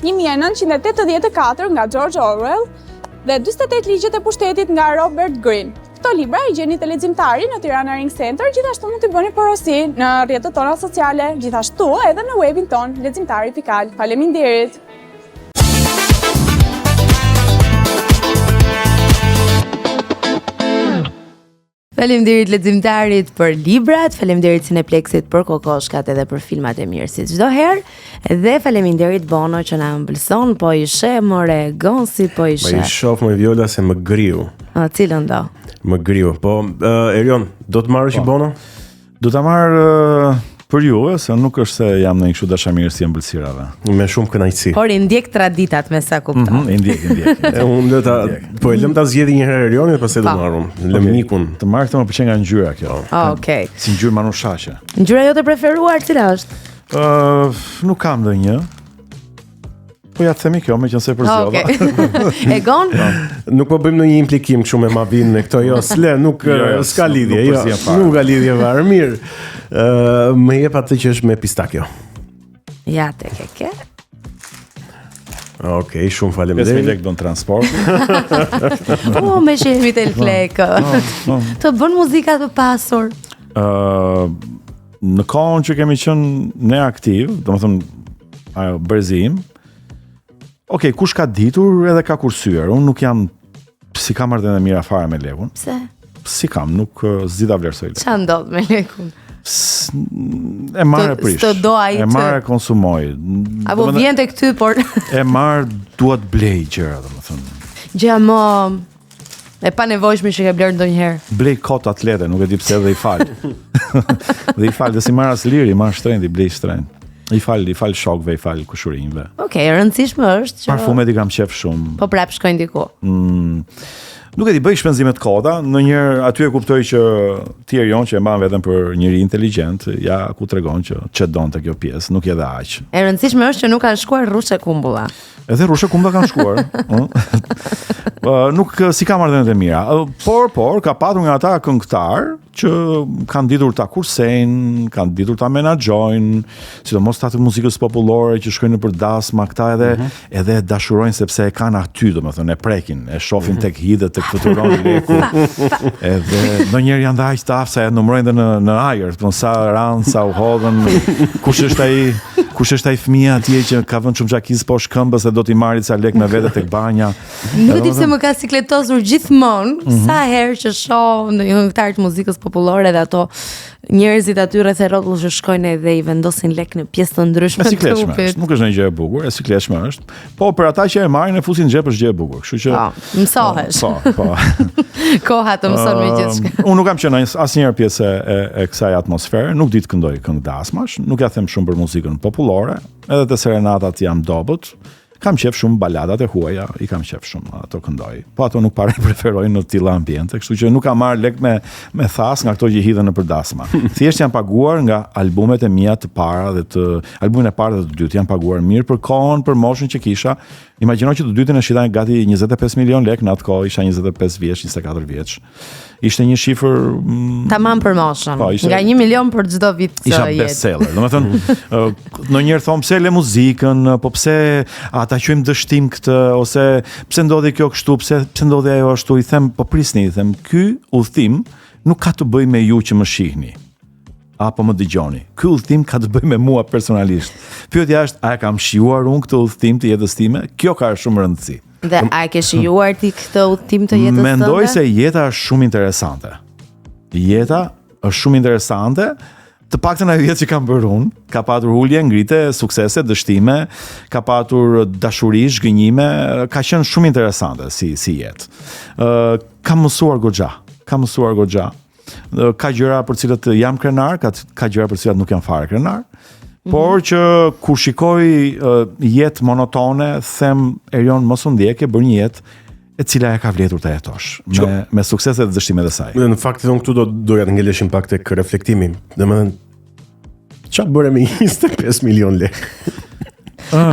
1984 nga George Orwell dhe 48 ligjet e pushtetit nga Robert Greene. Këto libra i gjeni të leximtari në Tirana Ring Center, gjithashtu mund t'i bëni porosi në rrjetet tona sociale, gjithashtu edhe në webin ton leximtari.al. Faleminderit. Faleminderit leximtarit për librat, faleminderit Cineplexit për kokoshkat edhe për filmat e mirë si çdo herë, dhe faleminderit Bono që na ëmbëlson, po i sheh more Gonsi, po i Ma sheh. i shoh më Viola se më griu. Cilën do? Më griu. Po, Erion, do të marrësh i Bono? Do ta marr për juve, se nuk është se jam në një kështu dashamirë si ëmbëlsirave. Me shumë kënaqësi. Por i ndjek traditat me sa kupton. I ndjek. Unë do ta po e lëm ta zgjedhë një herë Erionin, pastaj do marrum. Lëm nikun. Të marr këtë më pëlqen nga ngjyra kjo. Okej. Si ngjyrë manushaqe. Ngjyra jote preferuar cila është? Nuk kam ndonjë. Po ja të themi kjo, me qënëse për zjodha. Okej. Egon? Nuk po bëjmë ndonjë implikim kështu me Mavin në këto, jo, nuk s'ka lidhje, jo. Nuk ka lidhje fare. Mirë. Më jep atë që është me pistakjo. Ja, te ke. Okej, shumë 5.000 faleminderit. lekë do në transport. Me shehmi të flekë. Të bën muzika të pasur. Në kohën që kemi qenë ne aktiv, do më thëmë ajo Berzim, okej, kush ka ditur edhe ka kursyer. Unë nuk jam, si kam ardhen e mira fare me lekun. Pse? Si kam, nuk zida vlerësoj lekun. Qa ndodh me lekun? E marrë e prish. S'të do ai E të- marrë e konsumoj. Apo vjen te këty, por E marrë duat blej gjëra, do më thëmë. gjëja më e pa nevojshme që ke bler ndonjëherë. Blej kot atlete, nuk e di pse dhe i fal. Dhe i fal, dhe si marr as liri, marr shtrenjt, i blej shtrenjt. I fal shokëve, i fal kushurinjve. Okej, e rëndësishme është që Parfumet i kam qef shumë. po prap shkojnë diku. Nuk e di, bëj shpenzimet koda, ndonjëherë aty e kuptoj që ti Erion që e mban veten për njëri inteligjent, ja ku tregon që donte kjo pjesë, nuk je dhe aq. E rëndësishme është që nuk kanë shkuar rrushe kumbulla. Edhe rrushe kumbulla kanë shkuar. Nuk si kam ardhenet e mira. Por ka patur nga ata këngëtar që kanë ditur ta kursejnë, kanë ditur ta menaxhojnë, sidomos ta të muzikës popullore që shkojnë nëpër dasma, këta edhe dashurojnë sepse e kanë aty, domethënë e prekin, e shohin tek hidhet, tek fluturon leku. Edhe ndonjëherë janë dhe aq të aftë sa e numërojnë dhe në ajër, do sa ran, sa u hodhën, kush është ai fëmia atje që ka vënë çumxhakiz poshtë këmbës e do t'i marrë ca lek me vete tek banja. Nuk e di pse më ka sikletosur gjithmonë sa herë që shoh ndonjë këngëtar të muzikës popullore dhe ato njerëzit aty rreth e rrotull që shkojnë dhe i vendosin lek në pjesë të ndryshme E të sikletshme trupit. është, nuk është një gjë e bukur, e sikletshme është. Po për ata që e marrin e fusin në xhep është gjë e bukur, kështu që Mësohesh. Po. Koha të mëson me gjithçka. Unë nuk kam qenë asnjëherë pjesë e kësaj atmosfere, nuk di të këndoj këngë dasmash, nuk ja them shumë për muzikën popullore, edhe te serenatat jam dobët. Kam qef shumë baladat e huaja, i kam qef shumë ato këndoj. Po ato nuk preferojnë në tilla ambiente, kështu që nuk kam marrë lek me thas nga ato që hidhen nëpër dasma. Thjesht janë paguar nga albumet e mia të para dhe albumin e parë dhe të dytë janë paguar mirë për kohën, për moshën që kisha. Imagjino që të dytën e shitaj gati 25 milion lek, në atë kohë isha 25 vjeç, 24 vjeç. Ishte një shifër Tamam për moshën. Po, ishte- Nga 1 milion për çdo vit të isha jetë. bestseller. Domethënë, ndonjëherë thon pse le muzikën, po pse ata quajmë dështim këtë, ose pse ndodhi kjo kështu, pse ndodhi ajo ashtu, i them, po prisni, i them, ky udhtim nuk ka të bëjë me ju që më shihni. Apo më dëgjoni. Ky udhtim ka të bëjë me mua personalisht. Pyetja është, a e kam shijuar unë këtë udhtim të jetës time? Kjo ka shumë rëndësi. Dhe a e ke shijuar ti këtë udhtim të jetës tënde? Mendoj se jeta është shumë interesante. Jeta është shumë interesante, të paktën ajo jetë që kam bërë unë, ka patur ulje, ngritje, suksese, dështime, ka patur dashuri, zhgënjime, ka qenë shumë interesante si jetë. Kam mësuar goxha. Ka gjëra për cilët jam krenar, ka gjëra për cilat nuk jam fare krenar. Por që kur shikoj jetë monotone, them Erion mos u ndjek, bër një jetë e cila e ka vletur të jetosh me sukseset dhe dështimet e saj. Në fakt unë këtu doja të ngeleshim pak tek reflektimi. Domethënë çfarë bëre me 25 milion lekë?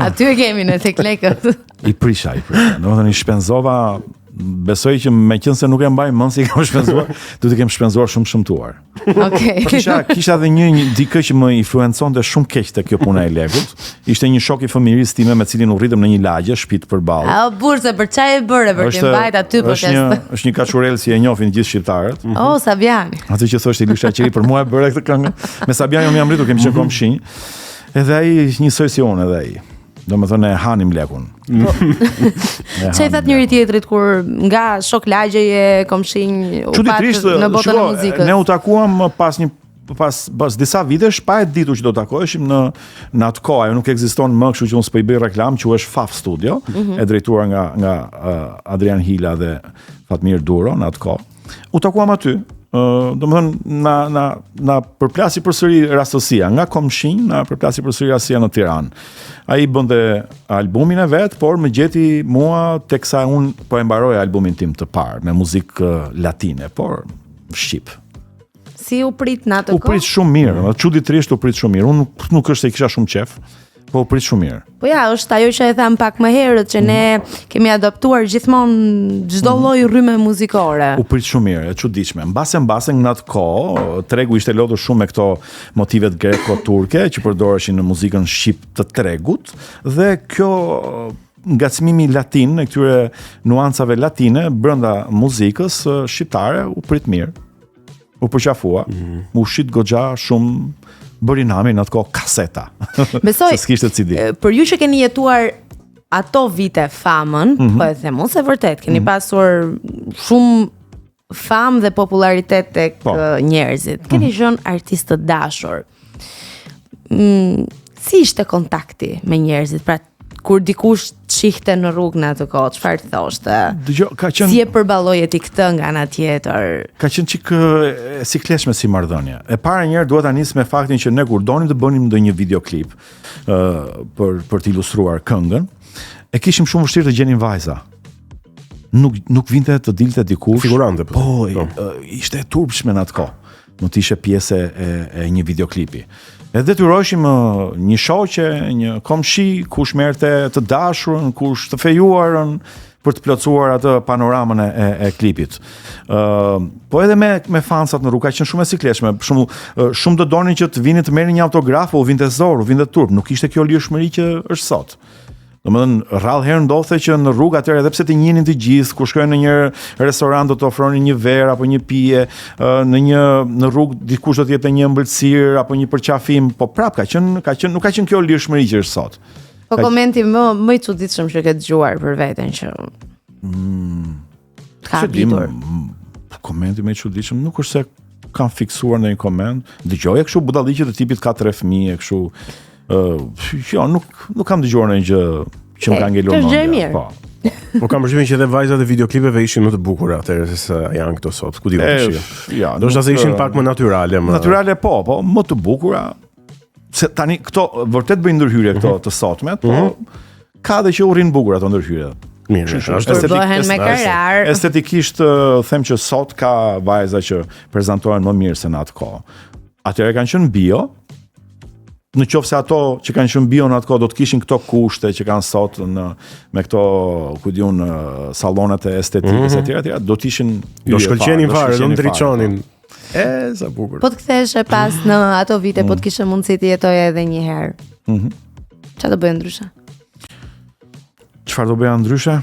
Aty e kemi në tek lekët. I prisha. Domethënë i shpenzova besoj që meqense nuk e mbaj mend si kam shpenzuar, do të kem shpenzuar shumë shëmtuar. Okej. Kisha edhe një dikë që më influenconte shumë keq te kjo puna e lekut. Ishte një shok i fëmijërisë time me cilin u rritëm në një lagje shtëpi përballë. A burse për çfarë e bëre për të mbajt aty Është një kaçurel si e njohin gjithë shqiptarët. Oh, Sabiani. Atë që thoshte Ilusha Qeri për mua e bëre këtë këngë. Me Sabianin më jam rritur, kemi qenë komshinj. Edhe ai njësoj si unë edhe ai. Domethënë e hanim lekun. Çe that njëri tjetrit kur nga shok lagjeje komshinj u pat në botën e muzikës. Ne u takuam pas disa vitesh pa e ditur që do takoheshim në atë kohë. Ajo nuk ekziston më, kështu që unë s'po i bëj reklam, quhesh Faf Studio, e drejtuar nga Adrian Hila dhe Fatmir Duro në atë kohë. U takuam aty. Domethënë na përplasi përsëri rastësia nga komshinj, na përplasi përsëri rastësia në Tiranë. Ai bënte albumin e vet, por më gjeti mua teksa unë po e mbaroj albumin tim të parë me muzikë latine, por shqip. Si u prit në atë kohë? U prit shumë mirë, çuditërisht u prit shumë mirë. Unë nuk është se kisha shumë qef, po u prit shumë mirë. Po ja, është ajo që e tham pak më herët që ne kemi adoptuar gjithmonë çdo lloj rrymë muzikore. U prit shumë mirë, e çuditshme. Mbase në atë kohë, tregu ishte lodhur shumë me këto motivet greko-turke që përdoreshin në muzikën shqip të tregut dhe kjo ngacmimi latin e këtyre nuancave latine brenda muzikës shqiptare u prit mirë. U përqafua, u shit goxha shumë bëri nami në atë kohë kaseta. Besoj, se s'kishte CD. Për ju që keni jetuar ato vite famën, po e them unë se vërtet, keni pasur shumë famë dhe popularitet tek njerëzit. Keni qenë artist të dashur. Si ishte kontakti me njerëzit? Pra, kur dikush çihte në rrugë në atë kohë, çfarë thoshte? Dgjoj, ka qenë si e përballoje ti këtë nga ana tjetër? Ka qenë çik sikletshme si marrëdhënie. E para njëherë duhet ta nis me faktin që ne kur donim të bënim ndonjë videoklip për të ilustruar këngën, e kishim shumë vështirë të gjenim vajza. Nuk vinte të dilte dikush figurante. Po, ishte e turpshme në atë kohë. Mund të ishe pjesë e një videoklipi. E detyroheshim një shoqe, një komshi, kush merrte të dashurën, kush të fejuarën për të plotësuar atë panoramën e klipit. Po edhe me fansat në rrugë ka qenë shumë e sikletshme. Shumë do donin që të vinin të merrnin një autograf, u vinte zor, u vinte turp. Nuk ishte kjo lirshmëri që është sot. Domethënë rrallë herë ndodhte që në rrugë atëherë edhe pse të njihnin të gjithë, kur shkojnë në një restorant do të ofronin një verë apo një pije, në rrugë dikush do të jepte një ëmbëlsirë apo një përqafim, po prap nuk ka qenë kjo lirshmëri që është sot. Po komenti më i çuditshëm që ke dëgjuar për veten që ka ditur. Komenti më i çuditshëm nuk është se kam fiksuar ndonjë koment. Dëgjoja kështu budalliqe të tipit ka 3 fëmijë kështu. Jo, nuk kam dëgjuar ndonjë gjë që më ka ngelur mendja. Po. Po kam përshtypjen që edhe vajzat e videoklipeve ishin më të bukura atëherë se sa janë këto sot. Ku di vetë. Ja, do të thashë ishin pak më natyrale, Natyrale po, më të bukura. Se tani këto vërtet bëjnë ndërhyrje këto të sotmet, po ka dhe që u rrin bukur ato ndërhyrje. Mirë, bëhen me karar. Estetikisht them që sot ka vajza që prezantohen më mirë se në atë kohë. Atëherë kanë qenë bio. Në qoftë se ato që kanë qenë bio në atë kohë do të kishin këto kushte që kanë sot me këto, ku diun, sallonet e estetikës etj, do të ishin do shkëlqenin fare, do ndriçonin. Sa bukur. Po të kthesh pas në ato vite, po të kishe mundësi të jetoje edhe një herë. Çfarë do bëje ndryshe? Çfarë do bëja ndryshe?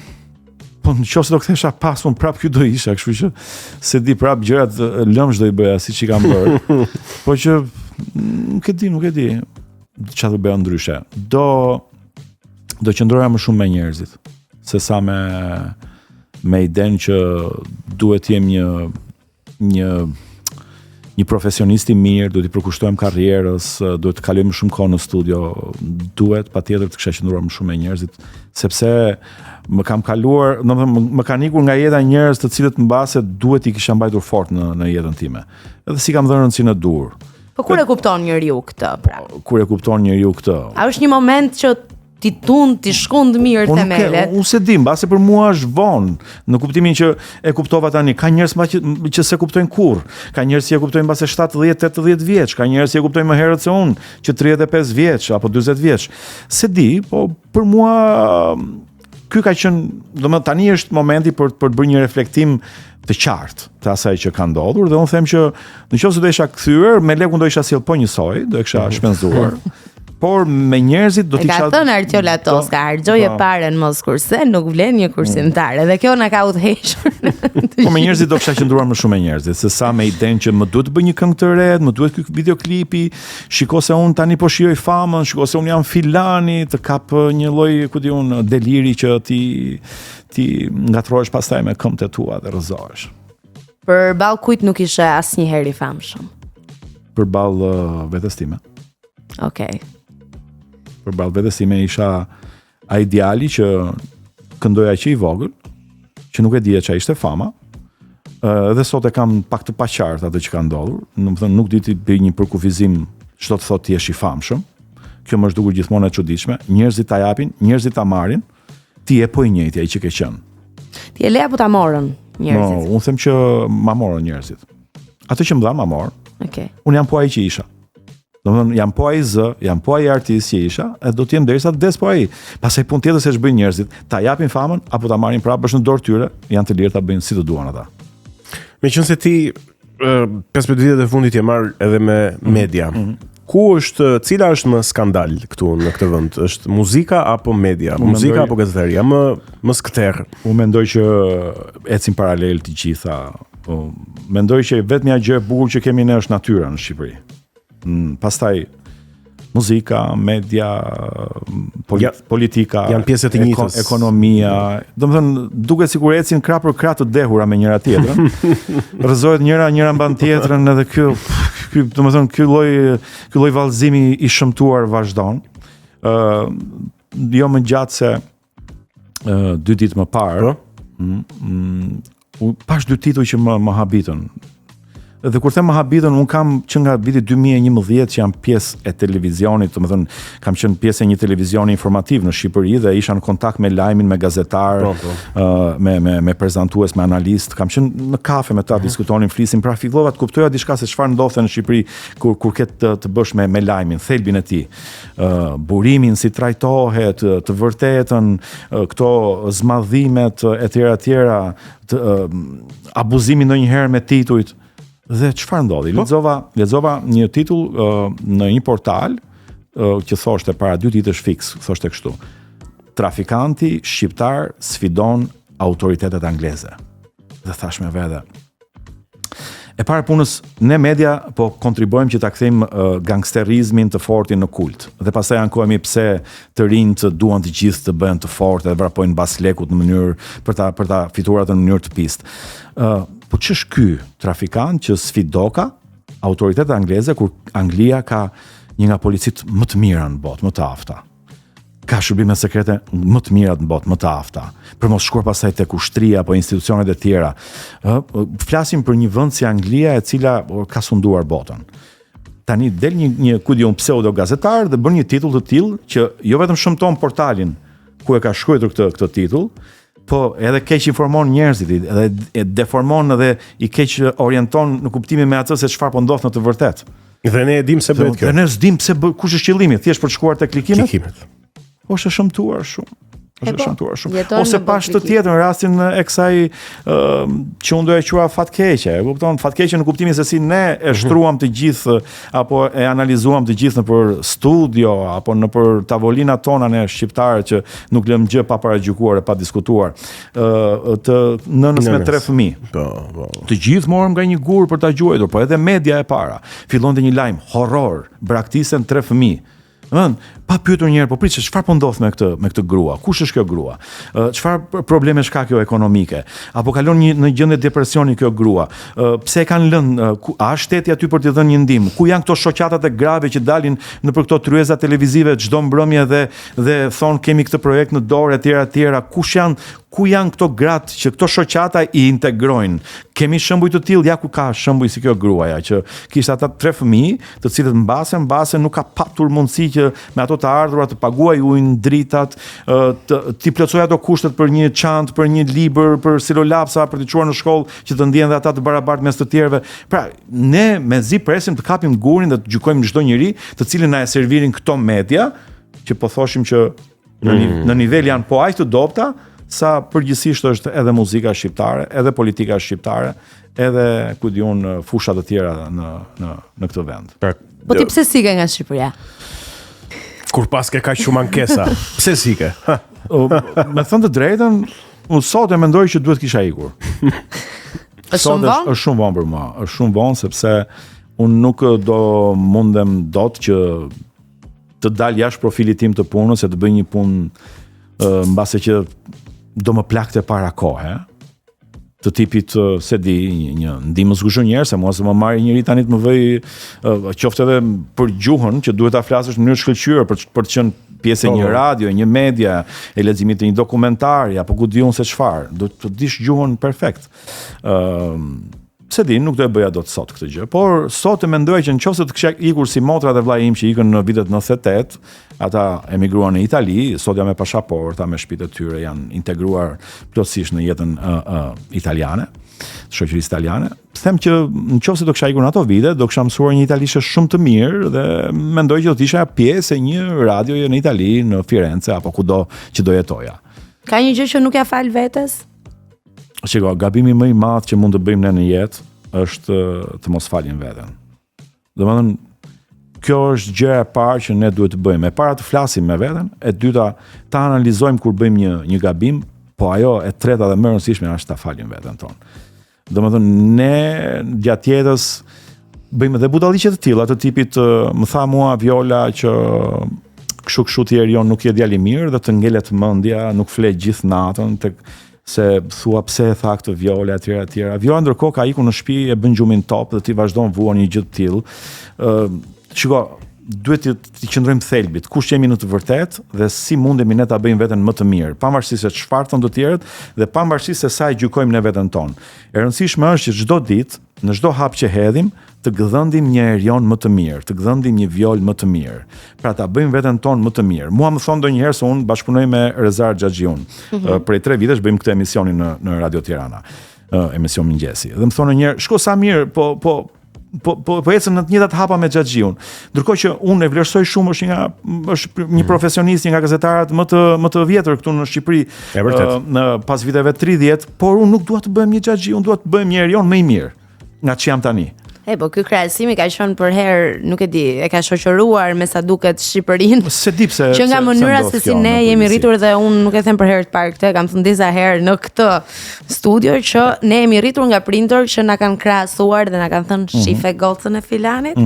Po në qoftë se do kthesha pas unë prap ky do isha, kështu që se di prap gjërat lëmsh do i bëja siç i kam bërë. Po që nuk e di. Çfarë do bëja ndryshe? Do qëndroja më shumë me njerëzit, se sa me idenë që duhet jem një profesionist i mirë, duhet i përkushtojmë karrierës, duhet të kalojmë shumë kohë në studio, duhet patjetër të kisha qëndruar më shumë me njerëzit, sepse më kam kaluar, më kanë ikur nga jeta njerëz të cilët mbase duhet i kisha mbajtur fort në jetën time. Edhe si kam dhënë rëndësi në dur. Po kur e kupton njeriu këtë, pra? Kur e kupton njeriu këtë? A është një moment që ti shkon mirë themelet? Unë se di, mbase për mua është vonë, në kuptimin që e kuptova tani. Ka njerëz që se kuptojnë kurrë. Ka njerëz që e kuptojnë mbase 70-80 vjeç, ka njerëz që e kuptojnë më herët se unë, që 35 vjeç apo 40 vjeç. Se di, po për mua ky ka qenë, domethënë tani është momenti për të bërë një reflektim të qartë të asaj që ka ndodhur dhe unë them që nëse do isha kthyer, me lekun do isha sjell po njësoj, do e kisha shpenzuar. Por me njerëzit do t'i Ka thënë Arqola Toska, harxoje parën mos kurse nuk vlen një kursimtar. Edhe kjo na ka udhëhequr. Po me njerëzit do kisha qëndruar më shumë me njerëzit, se sa me idenë që më duhet të bëj një këngë të re, më duhet ky videoklipi, shiko se unë tani po shijoj famën, shiko se unë jam filani, të kap një lloj, ku di unë, deliri që ti ngatrohesh pastaj me këmbët e tua dhe rrëzohesh. Përballë kujt nuk ishe asnjëherë i famshëm. Përballë vetes time. Okej. Përballë vetes time isha ai ideali që këndoja që i vogël, që nuk e dija çfarë ishte fama. Dhe sot e kam pak të paqartë atë që ka ndodhur. Domethënë nuk di të bëj një përkufizim çdo të thotë ti je i famshëm. Kjo më është dukur gjithmonë e çuditshme. Njerëzit ta japin, njerëzit ta marrin, ti je po i njëjti ai që ke qenë. Ti e le apo ta morën njerëzit? No, unë them që ma morën njerëzit. Atë që më dhan ma morën. Okej. Unë jam po ai që isha. Domethënë jam po ai zë, jam po ai artist që isha, e do të jem derisa të des po ai. Pastaj punë tjetër se ç'bëjnë njerëzit, ta japin famën apo ta marrin prapë është në dorë tyre, janë të lirë ta bëjnë si të duan ata. Meqense ti 15 vitet e fundit je marr edhe me media. Cila është më skandal këtu në këtë vend? Është muzika apo media? Muzika apo gazetaria? Më skter. Unë mendoj që ecin paralel të gjitha. Mendoj që vetëm gjë e bukur që kemi ne është natyra në Shqipëri. Pastaj muzika, media, politika, janë pjesë të njëjtës, ekonomia. Domethënë duket sikur ecin krah për krah të dehura me njëra tjetrën. Rrëzohet njëra mban tjetrën edhe ky domethënë ky lloj vallëzimi i shëmtuar vazhdon. Jo më gjatë se 2 ditë më parë. Pash 2 tituj që më habitën. Dhe kur them më habitën, unë kam që nga viti 2011 që jam pjesë e televizionit, domethënë kam qenë pjesë e një televizioni informativ në Shqipëri dhe isha në kontakt me lajmin, me gazetar, me prezantues, me analist, kam qenë në kafe me ta, diskutonin, flisim, pra fillova të kuptoja diçka se çfarë ndodhte në Shqipëri kur ke të bësh me lajmin, thelbin e tij. Burimin si trajtohet, të vërtetën, këto zmadhimet etj, abuzimi ndonjëherë me titujt. Dhe çfarë ndodhi? Lexova një titull në një portal që thoshte para 2 ditësh fiks, thoshte kështu: trafikanti shqiptar sfidon autoritetet angleze. Dhe thash me vete, e para punës, ne media po kontribuojmë që ta kthejmë gangsterizmin të fortin në kult. Dhe pastaj ankohemi pse të rinjt duan të gjithë të bëhen të fortë dhe vrapojnë mbas lekut në mënyrë për ta fituar atë në mënyrë të pistë. Po ç'është ky trafikant që sfidoka autoritetet angleze kur Anglia ka një nga policitë më të mira në botë, më të afta. Ka shërbime sekrete më të mira në botë, më të afta. Për mos shkuar pastaj tek ushtria apo institucionet e tjera. Flasim për një vend si Anglia e cila ka sunduar botën. Tani del një kudion pseudo gazetar dhe bën një titull të tillë që jo vetëm shëmton portalin ku e ka shkruar këtë titull, po edhe keq informon njerëzit, edhe e deformon edhe i keq orienton në kuptimin me atë se çfarë po ndodh në të vërtetë. Dhe ne e dim se bëhet kjo. Dhe ne s'dim pse kush është qëllimi, thjesht për të shkuar te klikimet. Po është shëmtuar shumë. Ose pash të tjetër në rastin e kësaj që unë do e quaj fatkeqe. E kupton, fatkeqe në kuptimin se si ne e shtruam të gjithë apo e analizuam të gjithë nëpër studio apo nëpër tavolinat tona ne shqiptarë që nuk lëm gjë pa paragjykuar e pa diskutuar. Të nënës me 3 fëmijë. Po. Të gjithë morëm nga një gur për ta gjuajtur, po edhe media e para fillonte një lajm horror, braktisen 3 fëmijë. Pa pyetur njëherë, po prit, çfarë po ndodh me këtë grua? Kush është kjo grua? Çfarë probleme ka kjo ekonomike? Apo kalon në gjendje depresioni kjo grua? Pse e kanë lënë? A është shteti aty për t'i dhënë një ndihmë? Ku janë këto shoqatat e grave që dalin nëpër këto tryeza televizive çdo mbrëmje dhe thon kemi këtë projekt në dorë etj. Ku janë këto gratë që këto shoqata i integrojnë? Kemi shembuj të tillë, ja ku ka shembuj si kjo gruaja që kishte ata 3 fëmijë, të cilët mbase nuk ka patur mundësi që me ato të ardhurat të paguaj ujin, dritat, ti plotësoj ato kushtet për një çantë, për një libër, për silolapsa, për të çuar në shkollë që të ndihen dhe ata të barabartë mes të tjerëve. Pra, ne mezi presim të kapim gurin dhe të gjykojmë çdo njeri të cilin na e servirin këto media, që po thoshim që Në nivel janë po aq të dobta sa përgjithsisht është edhe muzika shqiptare, edhe politika shqiptare, edhe ku diun fusha të tjera në këtë vend. Po ti pse sike nga Shqipëria? Kur pas ke kaq shumë ankesa, pse sike? Me thënë të drejtën, unë sot e mendoj që duhet kisha ikur. Është shumë vonë? Është shumë vonë për mua. Është shumë vonë sepse unë nuk do mundem dot që të dal jashtë profilit tim të punës, se të bëj një punë mbase që do më plakte para kohë, të tipit se di një ndihmës guzhonjer, se mos më marrë njëri tani të më vëj qoftë edhe për gjuhën që duhet ta flasësh në mënyrë shkëlqyer për të qenë pjesë e një radio, një media, e leximit të një dokumentari apo ku diun se çfarë, do të dish gjuhën perfekt. Se di, nuk do e bëja dot sot këtë gjë, por sot e mendoj që nëse të kisha ikur si motrat e vllai im që ikën në vitet 98, ata emigruan në Itali, sot janë me pasaporta, me shtëpitë e tyre, janë integruar plotësisht në jetën italiane, shoqërisë italiane. Them që nëse do kisha ikur në ato vite, do kisha mësuar një italisht shumë të mirë dhe mendoj që do të isha pjesë e një radioje në Itali, në Firenze apo kudo që do jetoja. Ka një gjë që nuk ja fal vetes? Shiko, gabimi më i madh që mund të bëjmë ne në jetë është të mos falim veten. Domethënë, kjo është gjëja e parë që ne duhet të bëjmë. E para të flasim me veten, e dyta ta analizojmë kur bëjmë një gabim, po ajo e treta dhe më e rëndësishme është ta falim veten tonë. Domethënë, ne gjatë jetës bëjmë edhe budalliqe të tilla, të tipit më tha mua Viola që kështu ti Erion nuk je djalë i mirë dhe të ngelet mendja, nuk flet gjithë natën se thua pse e tha këtë Viola etj. Viola ndërkohë ka ikur në shtëpi e bën gjumin top dhe ti vazhdon vuan një gjë të tillë. Shiko, duhet të qëndrojmë thelbit, kush jemi në të vërtetë dhe si mundemi ne ta bëjmë veten më të mirë, pavarësisht se çfarë thon të tjerët dhe pavarësisht se sa e gjykojmë ne veten tonë. E rëndësishme është që çdo ditë, në çdo hap që hedhim, të gëdhëndim një Erion më të mirë, të gëdhëndim një Viol më të mirë. Pra ta bëjmë veten tonë më të mirë. Mua më thon ndonjëherë se unë bashkëpunoj me Rezar Xhaxhiun. Prej 3 vitesh bëjmë këtë emisionin në Radio Tirana, emision mëngjesi. Dhe më thonë njëherë, shko sa mirë, po ecën në të njëjtat hapa me Xhaxhiun. Ndërkohë që unë e vlerësoj shumë, është një profesionist, një nga gazetarët më të vjetër këtu në Shqipëri, në pas viteve 30, por unë nuk dua të bëhem një Xhaxhiun, dua të bëhem një Erion më i mirë nga që jam tani. Po ky krahasimi ka qenë për herë, nuk e di, e ka shoqëruar me sa duket Shqipërinë. Se di pse. Që nga mënyra se si ne jemi rritur dhe unë nuk e them për herë të parë këtë, kam thënë disa herë në këtë studio që ne jemi rritur nga prindër që na kanë krahasuar dhe na kanë thënë shife gocën e filanit,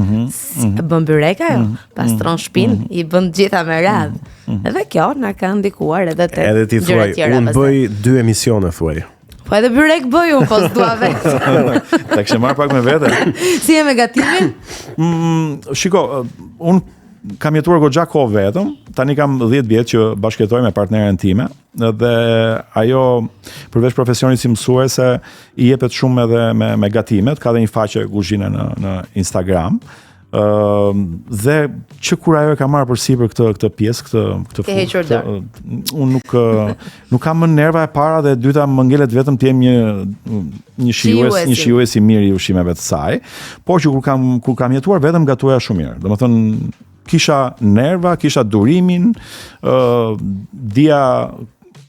bën byreka ajo, pastron shtëpinë, i bën gjitha me radhë. Edhe kjo na ka ndikuar edhe te Edhe ti thuaj, unë bëj 2 emisione thuaj. Po edhe byrek bëj unë, po s'dua vetë. Ta kishe marrë pak me vete. Si e me gatimin? Shiko, unë kam jetuar goxha kohë vetëm, tani kam 10 vjet që bashkëjetoj me partneren time, dhe ajo përveç profesionit si mësuese i jepet shumë edhe me gatimet, ka dhe një faqe kuzhine në Instagram. Dhe që kur ajo e ka marrë përsipër këtë pjesë, këtë unë nuk kam më nerva e para dhe e dyta më ngelet vetëm të jem një shijues i mirë i ushqimeve të saj, por që kur kam jetuar vetëm gatuaja shumë mirë. Domethënë kisha nerva, kisha durimin, dia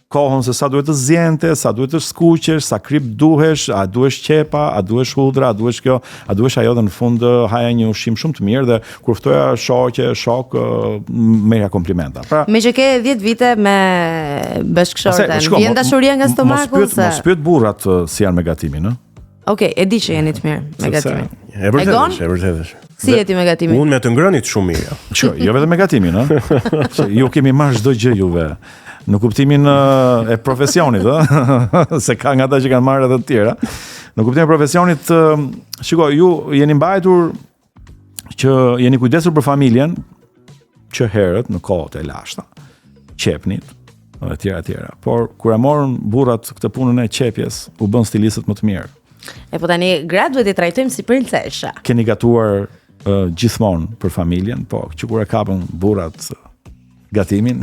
kohën se sa duhet të zjente, sa duhet të skuqesh, sa krip duhesh, a duhesh qepa, a duhesh hudra, a duhesh kjo, a duhesh ajo dhe në fund haja një ushqim shumë të mirë dhe kur ftoja shok, merja komplimenta. Pra, me që ke 10 vite me bashkëshorten, vjen dashuria nga stomaku? Mos pyet burrat si janë me gatimin, Okej, e di që jeni të mirë me gatimin. E vërtetësh. Si jeti me gatimin? Unë me të ngrënit shumë mirë. Jo vetëm me gatimin, ju kemi marrë çdo gjë juve. Në kuptimin e profesionit, se ka nga ata që kanë marrë edhe të tjera. Në kuptimin e profesionit, shiko, ju jeni mbajtur që jeni kujdesur për familjen, që herët në kohët e lashta, qepnit, dhe tjera. Por kur e morën burrat këtë punën e qepjes, u bën stilistët më të mirë. Po tani gratë duhet i trajtojmë si princesha. Keni gatuar gjithmonë për familjen, po që kur e kapën burrat gatimin.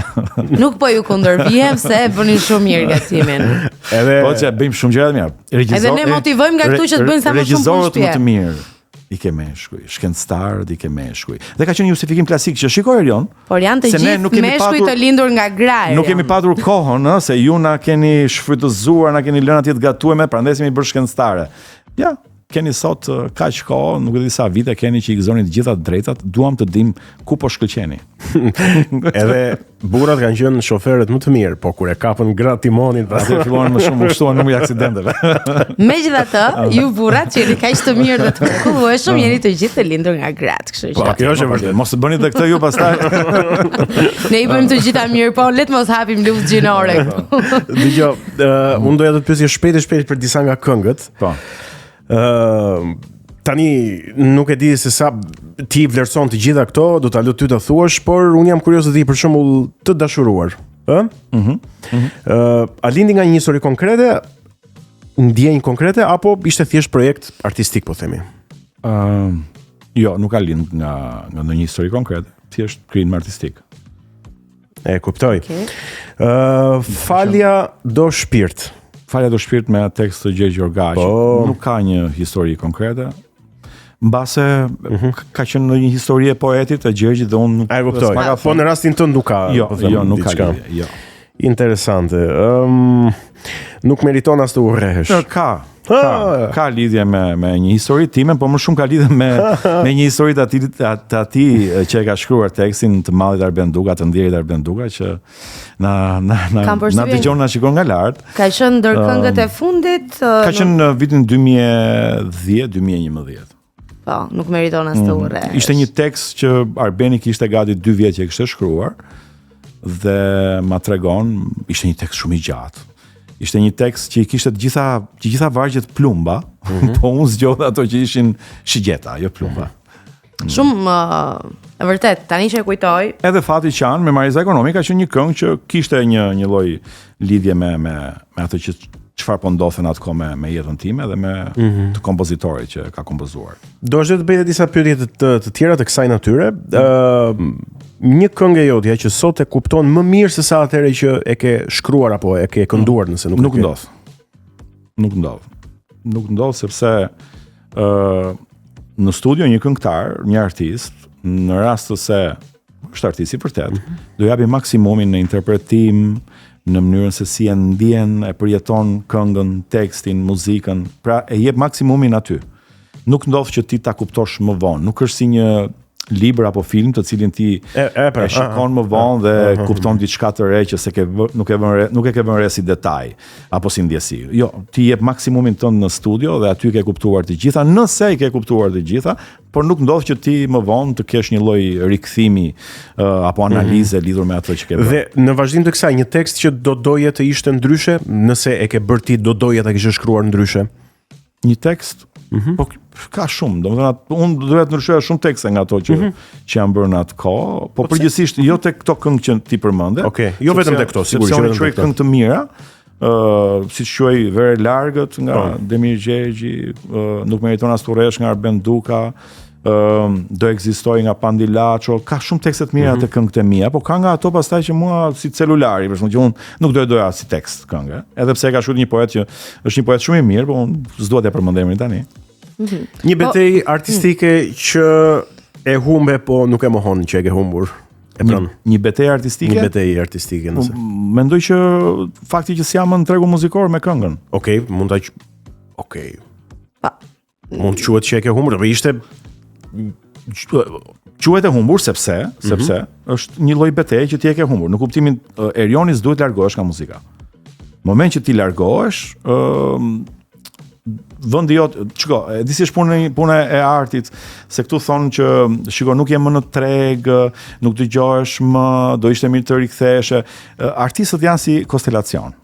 Nuk po ju kundërvijem se e bënin shumë mirë gatimin. Po që bëjmë shumë gjëra të mira. Edhe ne motivojmë nga këtu që të bëjnë sa më shumë punë shtëpie. Regjizorët më të mirë, i ke meshkuj, shkencëtarët i ke meshkuj. Dhe ka qenë një justifikim klasik që shikoj Erion, Por janë të se ne gjithë nuk kemi meshkuj patur- të lindur nga gra. nuk kemi patur kohën, ë, se ju na keni shfrytëzuar, na keni lënë atje të gatueme, prandaj jemi bërë shkencëtare. Ja, keni sot kaq kohë, nuk e di sa vite keni që i gëzoni të gjitha drejtat, duam të dim ku po shkëlqeni. Edhe burrat kanë qenë shoferët më të mirë, po kur e kapën gra timonin, Atë filluan më shumë ushtuan numri i aksidenteve. Megjithatë, ju burrat që jeni kaq të mirë dhe të mrekullueshëm, jeni të gjithë të lindur nga gratë, kështu Po, që kjo është e vërtetë. Mos të bëni edhe këtë ju pastaj. ne i bëjmë të gjitha mirë, po le të mos hapim luftë gjinore këtu. Dgjoj, unë doja të të pyesja shpejt për disa nga këngët. Po. Tani nuk e di se sa ti vlerëson të gjitha këto, do ta lë ty ta thuash, por unë jam kurioz të di për shembull të dashuruar, ë? A lindi nga një histori konkrete, ndjenjë konkrete apo ishte thjesht projekt artistik, po themi? Jo, nuk ka lind nga ndonjë histori konkrete, thjesht krijim artistik. E kuptoj. Okay. Falja do shpirt. Falja do shpirt me tekst të Gjergj Orgaqit. Po. Nuk ka një histori konkrete. Mbase ka qenë një histori e poetit të Gjergjit dhe unë nuk A e kuptoj. s'ma ka Po thënë. në rastin tënd nuk ka, Jo, po them, jo, nuk ka diçka. lidhje, jo. Interesante. Nuk meriton as të urrehesh. Ka lidhje me një histori time, por më shumë ka lidhje me një histori të atij që e ka shkruar tekstin, të mallit Arben Duka, të ndjerit Arben Duka, që na Kam përshtypjen- dëgjon, na shikon nga lart. Ka qenë ndër këngët e fundit, Ka qenë në vitin 2010-2011. po, nuk meriton as të urrehesh. Ishte një tekst që Arbeni kishte gati 2 vjet që e kishte shkruar dhe ma tregon, ishte një tekst shumë i gjatë. Ishte një tekst që i kishte të gjitha vargjet plumba, po unë zgjodha ato që ishin shigjeta, jo plumba. Shumë e vërtet, tani që e kujtoj, Edhe Fati Qan me Mariza Ekonomi ka qenë një këngë që kishte një lloj lidhje me ato që çfarë po ndodhen atë kohë me jetën time dhe me të kompozitorit që ka kompozuar. Do është të bëjë disa pyetje të tjera të kësaj natyre. Një këngë e jotja që sot e kupton më mirë se sa atëherë që e ke shkruar apo e ke kënduar, nëse nuk Nuk e ke. ndodh. Nuk ndodh sepse në studio një këngëtar, një artist, në rast se është artist i vërtet, do japi maksimumin në interpretim, në mënyrën se si e ndjen, e përjeton këngën, tekstin, muzikën, pra e jep maksimumin aty. Nuk ndodh që ti ta kuptosh më vonë, nuk është si një libër apo film të cilin ti pra, e shikon më vonë dhe kupton diçka të re që nuk e ke vënë re si detaj apo si ndjesi. Jo, ti jep maksimumin tënd në studio dhe aty ke kuptuar të gjitha, nëse i ke kuptuar të gjitha, por nuk ndodh që ti më vonë të kesh një lloj rikthimi apo analize lidhur me atë që ke bërë. Dhe në vazhdim të kësaj, një tekst që do doje të ishte ndryshe, nëse e ke bërë ti, do doje ta kishe shkruar ndryshe. Një tekst, po ka shumë, domethënë unë doja të ndryshoja shumë tekste nga ato që janë bërë në atë kohë, po përgjithsisht jo tek këto këngë që ti përmende. Okej, jo vetëm tek këto, sigurisht, sepse jo unë vetëm quaj tek këto. këngë të mira, siç quaj Vere Largët nga Demir Gjergji, Nuk meriton as të urresh nga Arben Duka, Do ekzistoj nga Pandilaço, ka shumë tekste të mira të këngët e mia, po ka nga ato pastaj që mua si celulari, për shembull, që unë nuk doja si tekst këngë, edhe pse ka shkruar një poet që është një poet shumë i mirë, po unë s'dua t'ja përmend emrin tani. Një betejë artistike që e humbe, po nuk e mohon që e ke humbur. E pran. Një betejë artistike? Një betejë artistike, nëse. Mendoj që fakti që s'jam në tregun muzikor me këngën. Okej, mund ta Okej. Pa. Mund të quhet që e ke humbur, apo ishte Quhet e humbur sepse është një lloj betejë që ti e ke humbur. Në kuptimin Erioni s'duhet largohesh nga muzika. Në moment që ti largohesh, vendi jot, çiko, e di si është puna e artit, se këtu thonë që shiko nuk je më në treg, nuk dëgjohesh më, do ishte mirë të riktheshe. Artistët janë si konstelacion.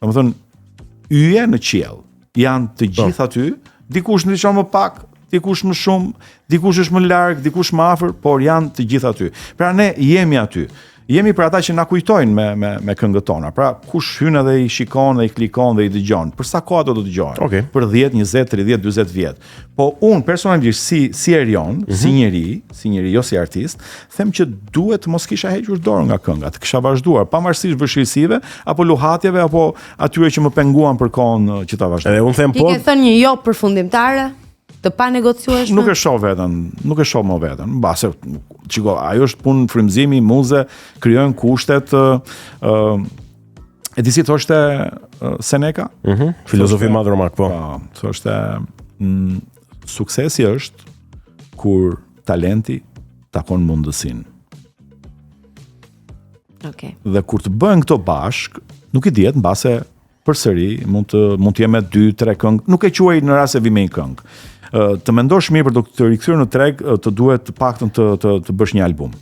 Domethënë yje në qiell, janë të gjithë aty, dikush ndryshon më pak, dikush më shumë, dikush është më larg, dikush më afër, por janë të gjithë aty. Pra ne jemi aty. Jemi për ata që na kujtojnë me këngët tona. Pra kush hyn edhe i shikon dhe i klikon dhe i dëgjon. Për sa kohë ato do dëgjohen? Okej. Për 10, 20, 30, 40 vjet. Po unë personalisht si Erion, si njeri, jo si artist, them që duhet mos kisha hequr dorë nga kënga, të kisha vazhduar, pavarësisht vështirësive apo luhatjeve apo atyre që më penguan për kohën që ta vazhdoj. Edhe unë them ti ke thënë një jo përfundimtare? të pa negociueshme? Nuk e shoh më veten. Mbase çiko, ajo është punë frymëzimi, muze, krijojnë kushtet e di si thoshte Seneca? Filozofi madh romak, po. Thoshte suksesi është kur talenti takon mundësinë. Okej. Dhe kur të bëhen këto bashk, nuk i dihet mbase përsëri mund të jem me 2-3 këngë, nuk e quaj në rast se vi me një këngë. Të mendosh mirë për të rikthyer në treg, të duhet të paktën të bësh një album.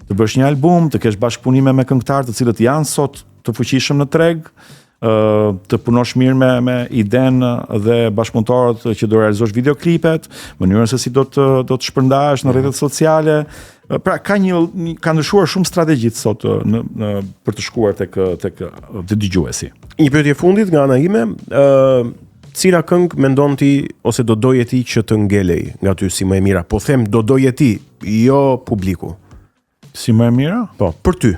Të bësh një album, të kesh bashkëpunime me këngëtarë të cilët janë sot të fuqishëm në treg, të punosh mirë me idenë dhe bashkëpunëtorët që do realizosh videoklipet, mënyrën se si do të shpërndahesh në rrjetet sociale. Pra ka ndryshuar shumë strategjit sot për të shkuar tek të dëgjuesi. Një pyetje fundit nga ana ime, cila këngë mendon ti ose do doje ti që të ngelej nga ty si më e mira? Po them do doje ti, jo publiku. Si më e mira? Po, për ty.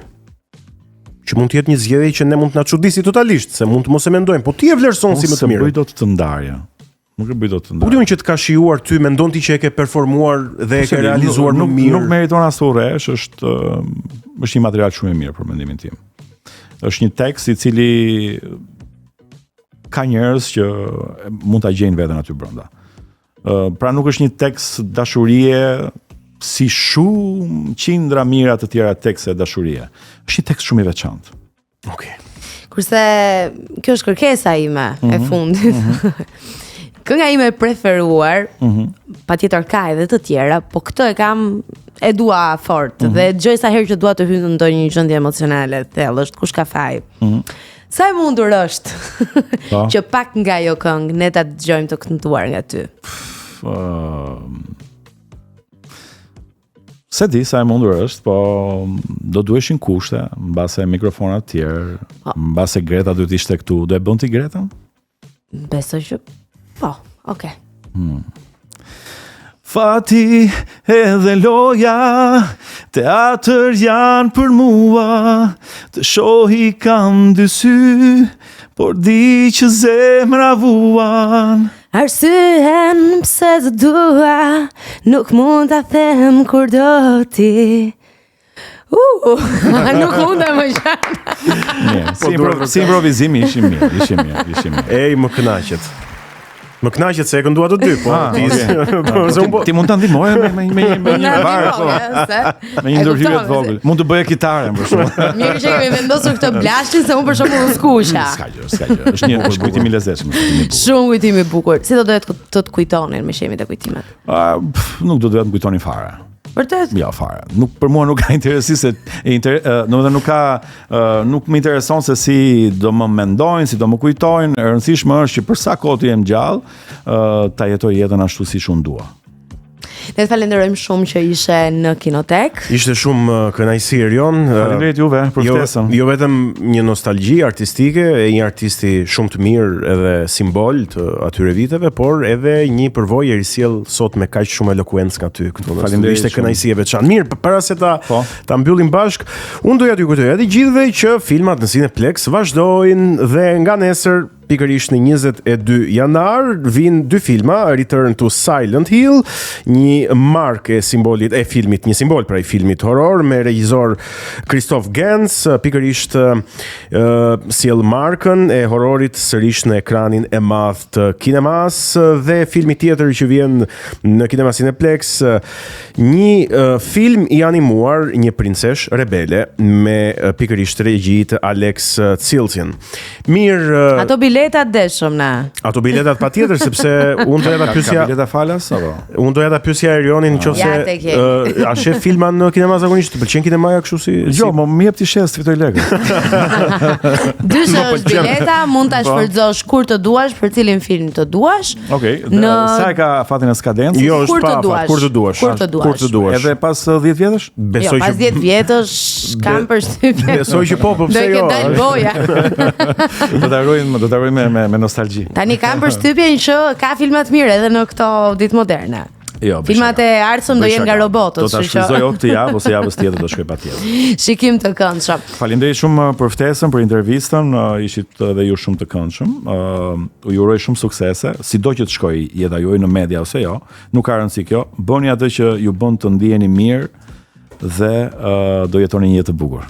Që mund të jetë një zgjedhje që ne mund të na çuditësi totalisht, se mund të mos e mendojmë, po ti e vlerëson si më të mirë. Nuk e bëj dot të ndarje. Nuk e bëj dot të ndarje. Po diun që të ka shijuar ty, mendon ti që e ke performuar dhe e ke realizuar më mirë. Nuk meriton as të urresh, është një material shumë i mirë për mendimin tim. Është një tekst i cili ka njerëz që mund ta gjejnë veten aty brenda. Pra nuk është një tekst dashurie si shumë qindra mira të tjera tekste dashurie. Është një tekst shumë i veçantë. Okej. Kurse kjo është kërkesa ime e fundit. Kënga ime e preferuar, patjetër ka edhe të tjera, po këtë e dua fort dhe dëgjoj sa herë që dua të hyj në ndonjë gjendje emocionale të thellë, kush ka faj. Sa e mundur është që pak nga ajo këngë ne ta dëgjojmë të këndtuar nga ty. Se di sa e mundur është, po do duheshin kushte, mbase mikrofonat tjerë, mbase Greta duhet ishte këtu. Do e bën ti Greta? Besoj që po, okay. Fati edhe loja, teatër janë për mua, të shohi kam dy sy, por di që zemra vuan. Arsyen pse të dua, nuk mund ta them kur do ti. Nuk mund ta më Mirë, si improvizimi ishim mirë. Ej, më kënaqet. Më kënaqet se e këndua të dy, po. Ti mund ta ndihmoje me një varë, po. Me një ndërhyrje të vogël. Mund të bëje kitare për shkak. Mirë që kemi vendosur këtë blashin se unë për shkak të skuqa. S'ka gjë. Është një kujtim i lezetshëm. Shumë kujtim i bukur. Si do dohet të kujtonin me shemit e kujtimet? Nuk do dohet të kujtonin fare. Vërtet? Ja, fare. Për mua nuk ka interesi se nuk më intereson se si do më mendojnë, si do më kujtojnë. E rëndësishme është që për sa kohë të jem gjallë, ta jetoj jetën ashtu siç unë dua. Ne të falenderojmë shumë që ishe në Kinotek. Ishte shumë kënaqësi Erion. Faleminderit juve për ftesën. Jo vetëm një nostalgji artistike e një artisti shumë të mirë edhe simbol të atyre viteve, por edhe një përvojë e risjell sot me kaq shumë elokuencë nga ty këtu. Faleminderit. Ishte kënaqësi e veçantë. Mirë, para se ta mbyllim bashk, unë doja t'ju kujtoj edhe gjithëve që filmat në Cineplex vazhdojnë dhe nga nesër pikërisht në 22 janar vijnë dy filma, Return to Silent Hill, një markë e simbolit e filmit, një simbol pra i filmit horror me regjisor Christoph Gans, pikërisht sjell markën e horrorit sërish në ekranin e madh të kinemas, dhe filmi tjetër që vjen në kinema Cineplex, një film i animuar, një princesh rebele me pikërisht regji të Alex Cilcian. Mirë, ato biletat deshëm na. Ato biletat patjetër, sepse unë doja ta pyesja. Ka bileta falas apo? Unë doja ta pyesja Erionin nëse a shef filma në kinema zakonisht, të pëlqen kinemaja kështu si? Jo, më jep ti shes të fitoj lekë. Dyshe është bileta, mund ta shfrytëzosh kur të duash, për cilin film të duash. Okej. Sa e ka fatin e skadencës? Jo, është pa afat, kur të duash. Kur të duash. Edhe pas 10 vjetësh? Jo, pas 10 vjetësh kam përshtypjen. Besoj që po, pse jo? Do të dal boja. Do ta ruaj me nostalgji. Tani kam përshtypjen që ka filma të mirë edhe në këto ditë moderne. Jo, Filmat e ardhshëm do jenë nga robotët, do ta shfrytëzoj o këtë javë ose javës tjetër do shkoj patjetër. Shikim të këndshëm. Faleminderit shumë për ftesën, për intervistën, ishit edhe ju shumë të këndshëm. Ju uroj shumë suksese, sido që të shkoj jeta juaj në media ose jo, nuk ka rëndësi kjo. Bëni atë që ju bën të ndiheni mirë dhe do jetoni një jetë të bukur.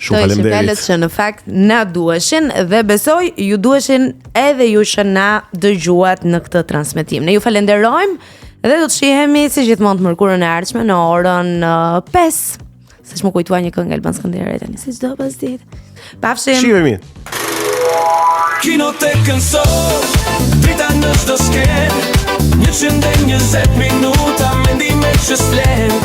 Shumë faleminderit. Që në fakt na duheshin dhe besoj ju duheshin edhe ju që na dëgjuat në këtë transmetim. Ne ju falenderojmë dhe do të shihemi si gjithmonë të mërkurën e ardhshme në orën 5. Siç më kujtua një këngë Elban Skënderaj tani, si çdo pasditë. Pafshim. Shihemi. Kinotekën sot, drita në çdo skenë 120 minuta mendime që s'flen.